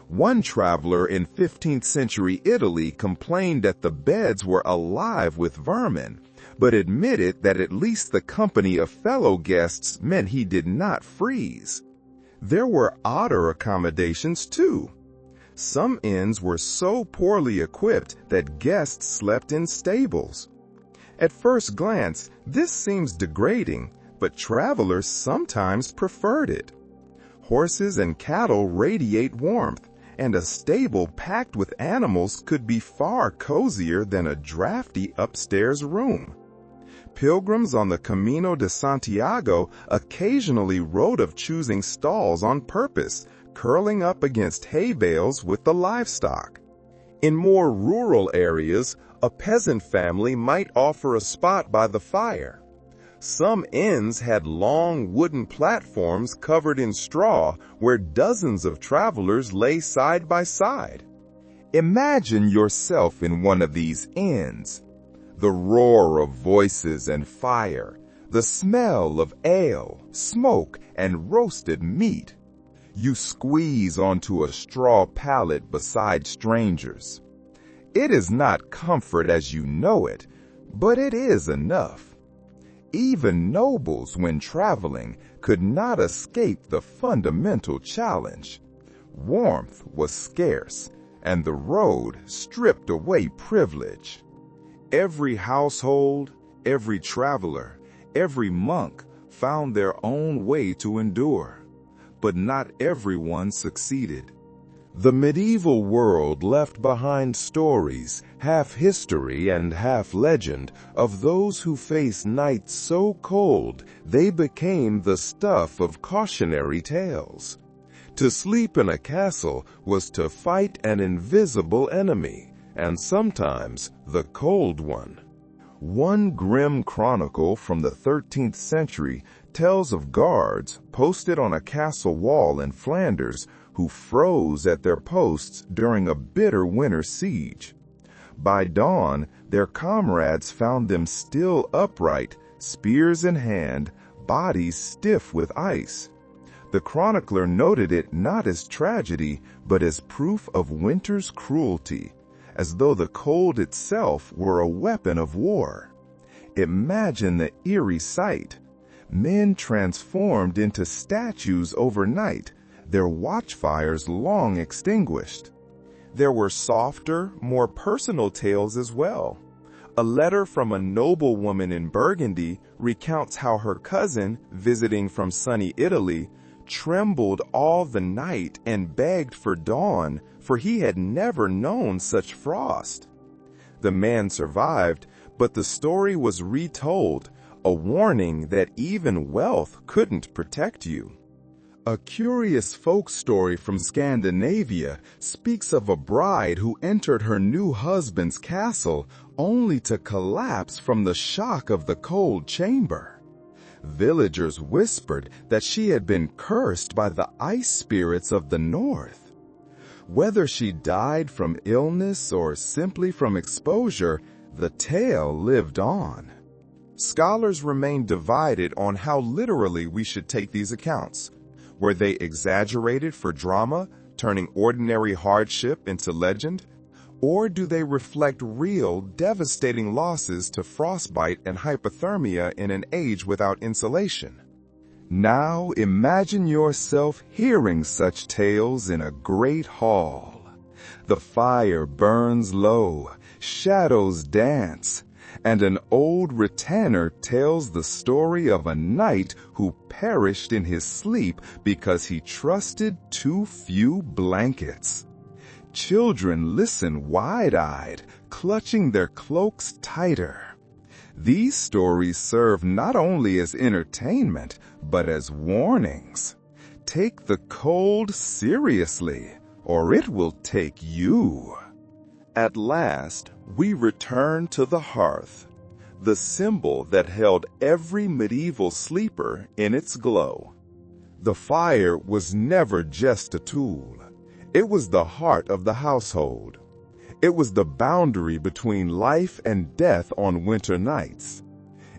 One traveler in 15th century Italy complained that the beds were alive with vermin, but admitted that at least the company of fellow guests meant he did not freeze. There were odder accommodations too. Some inns were so poorly equipped that guests slept in stables. At first glance, this seems degrading, but travelers sometimes preferred it. Horses and cattle radiate warmth, and a stable packed with animals could be far cozier than a drafty upstairs room. Pilgrims on the Camino de Santiago occasionally wrote of choosing stalls on purpose, curling up against hay bales with the livestock. In more rural areas, a peasant family might offer a spot by the fire. Some inns had long wooden platforms covered in straw where dozens of travelers lay side by side. Imagine yourself in one of these inns. The roar of voices and fire, the smell of ale, smoke, and roasted meat. You squeeze onto a straw pallet beside strangers. It is not comfort as you know it, but it is enough. Even nobles, when traveling, could not escape the fundamental challenge. Warmth was scarce, and the road stripped away privilege. Every household, every traveler, every monk found their own way to endure, but not everyone succeeded. The medieval world left behind stories, half history and half legend, of those who faced nights so cold they became the stuff of cautionary tales. To sleep in a castle was to fight an invisible enemy, and sometimes the cold one. One grim chronicle from the 13th century tells of guards posted on a castle wall in Flanders who froze at their posts during a bitter winter siege. By dawn, their comrades found them still upright, spears in hand, bodies stiff with ice. The chronicler noted it not as tragedy, but as proof of winter's cruelty, as though the cold itself were a weapon of war. Imagine the eerie sight. Men transformed into statues overnight, their watchfires long extinguished. There were softer, more personal tales as well. A letter from a noblewoman in Burgundy recounts how her cousin, visiting from sunny Italy, trembled all the night and begged for dawn, for he had never known such frost. The man survived, but the story was retold, a warning that even wealth couldn't protect you. A curious folk story from Scandinavia speaks of a bride who entered her new husband's castle only to collapse from the shock of the cold chamber. Villagers whispered that she had been cursed by the ice spirits of the north. Whether she died from illness or simply from exposure, the tale lived on. Scholars remain divided on how literally we should take these accounts. Were they exaggerated for drama, turning ordinary hardship into legend? Or do they reflect real, devastating losses to frostbite and hypothermia in an age without insulation? Now imagine yourself hearing such tales in a great hall. The fire burns low, shadows dance, and an old retainer tells the story of a knight who perished in his sleep because he trusted too few blankets. Children listen wide-eyed, clutching their cloaks tighter. These stories serve not only as entertainment, but as warnings. Take the cold seriously, or it will take you. At last, we return to the hearth, the symbol that held every medieval sleeper in its glow. The fire was never just a tool. It was the heart of the household. It was the boundary between life and death on winter nights.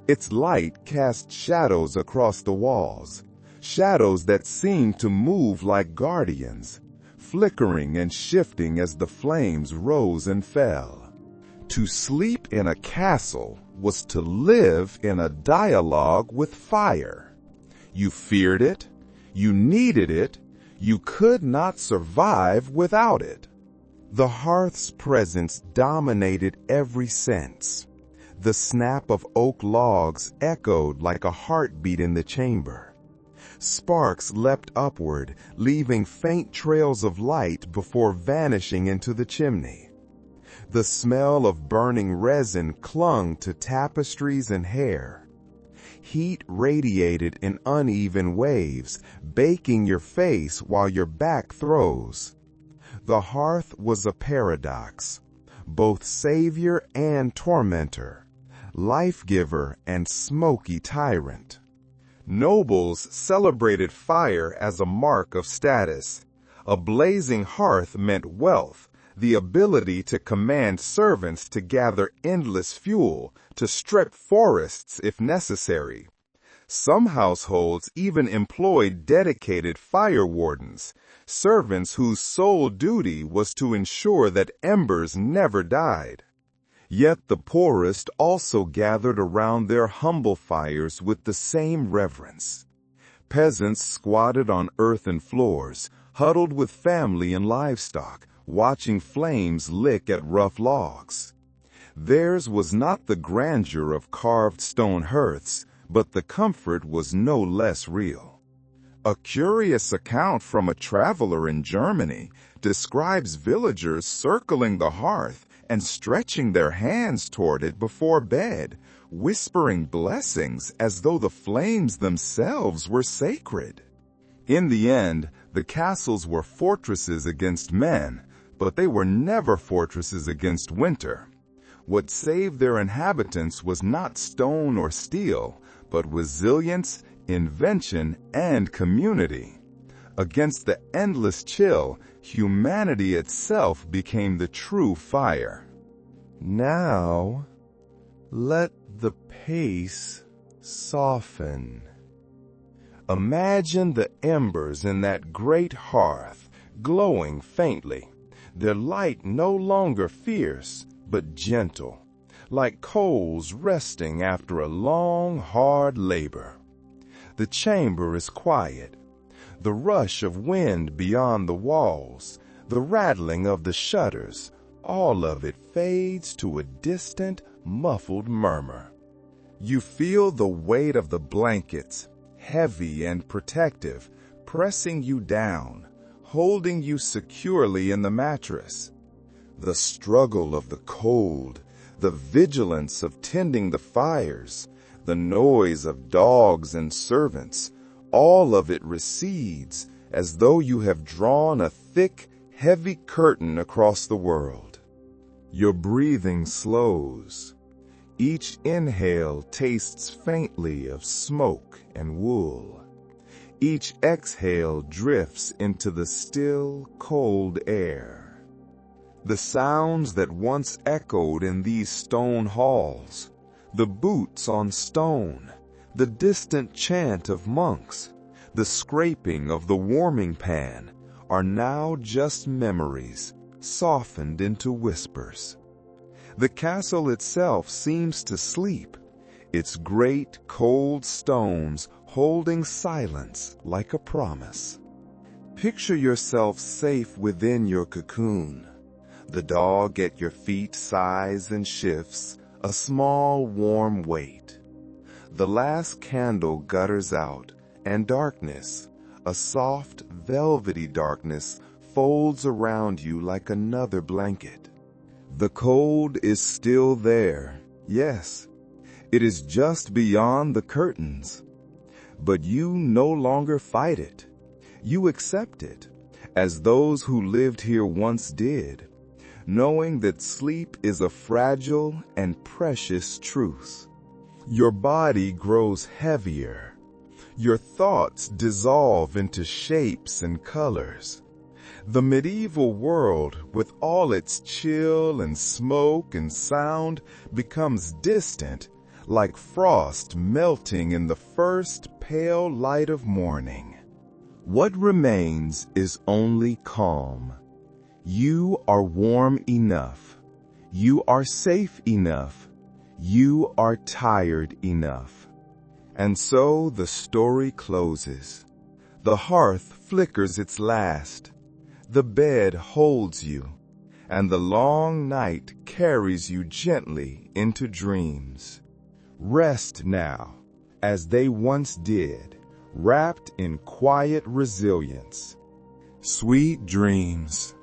Its light cast shadows across the walls, shadows that seemed to move like guardians, flickering and shifting as the flames rose and fell. To sleep in a castle was to live in a dialogue with fire. You feared it, you needed it, you could not survive without it. The hearth's presence dominated every sense. The snap of oak logs echoed like a heartbeat in the chamber. Sparks leapt upward, leaving faint trails of light before vanishing into the chimney. The smell of burning resin clung to tapestries and hair. Heat radiated in uneven waves, baking your face while your back throws. The hearth was a paradox, both savior and tormentor, life-giver and smoky tyrant. Nobles celebrated fire as a mark of status. A blazing hearth meant wealth, the ability to command servants to gather endless fuel, to strip forests if necessary. Some households even employed dedicated fire wardens, servants whose sole duty was to ensure that embers never died. Yet the poorest also gathered around their humble fires with the same reverence. Peasants squatted on earthen floors, huddled with family and livestock, watching flames lick at rough logs. Theirs was not the grandeur of carved stone hearths, but the comfort was no less real. A curious account from a traveler in Germany describes villagers circling the hearth and stretching their hands toward it before bed, whispering blessings as though the flames themselves were sacred. In the end, the castles were fortresses against men, but they were never fortresses against winter. What saved their inhabitants was not stone or steel, but resilience, invention, and community. Against the endless chill, humanity itself became the true fire. Now, let the pace soften. Imagine the embers in that great hearth, glowing faintly, their light no longer fierce, but gentle, like coals resting after a long, hard labor. The chamber is quiet. The rush of wind beyond the walls, the rattling of the shutters, all of it fades to a distant, muffled murmur. You feel the weight of the blankets, heavy and protective, pressing you down, holding you securely in the mattress. The struggle of the cold, the vigilance of tending the fires, the noise of dogs and servants, all of it recedes as though you have drawn a thick, heavy curtain across the world. Your breathing slows. Each inhale tastes faintly of smoke and wool. Each exhale drifts into the still, cold air. The sounds that once echoed in these stone halls, the boots on stone, the distant chant of monks, the scraping of the warming pan, are now just memories, softened into whispers. The castle itself seems to sleep, its great cold stones holding silence like a promise. Picture yourself safe within your cocoon. The dog at your feet sighs and shifts, a small warm weight. The last candle gutters out, and darkness, a soft velvety darkness, folds around you like another blanket. The cold is still there, yes. It is just beyond the curtains. But you no longer fight it. You accept it, as those who lived here once did, knowing that sleep is a fragile and precious truth. Your body grows heavier. Your thoughts dissolve into shapes and colors. The medieval world, with all its chill and smoke and sound, becomes distant, like frost melting in the first pale light of morning. What remains is only calm. You are warm enough. You are safe enough. You are tired enough. And so the story closes. The hearth flickers its last. The bed holds you, and the long night carries you gently into dreams. Rest now, as they once did, wrapped in quiet resilience. Sweet dreams.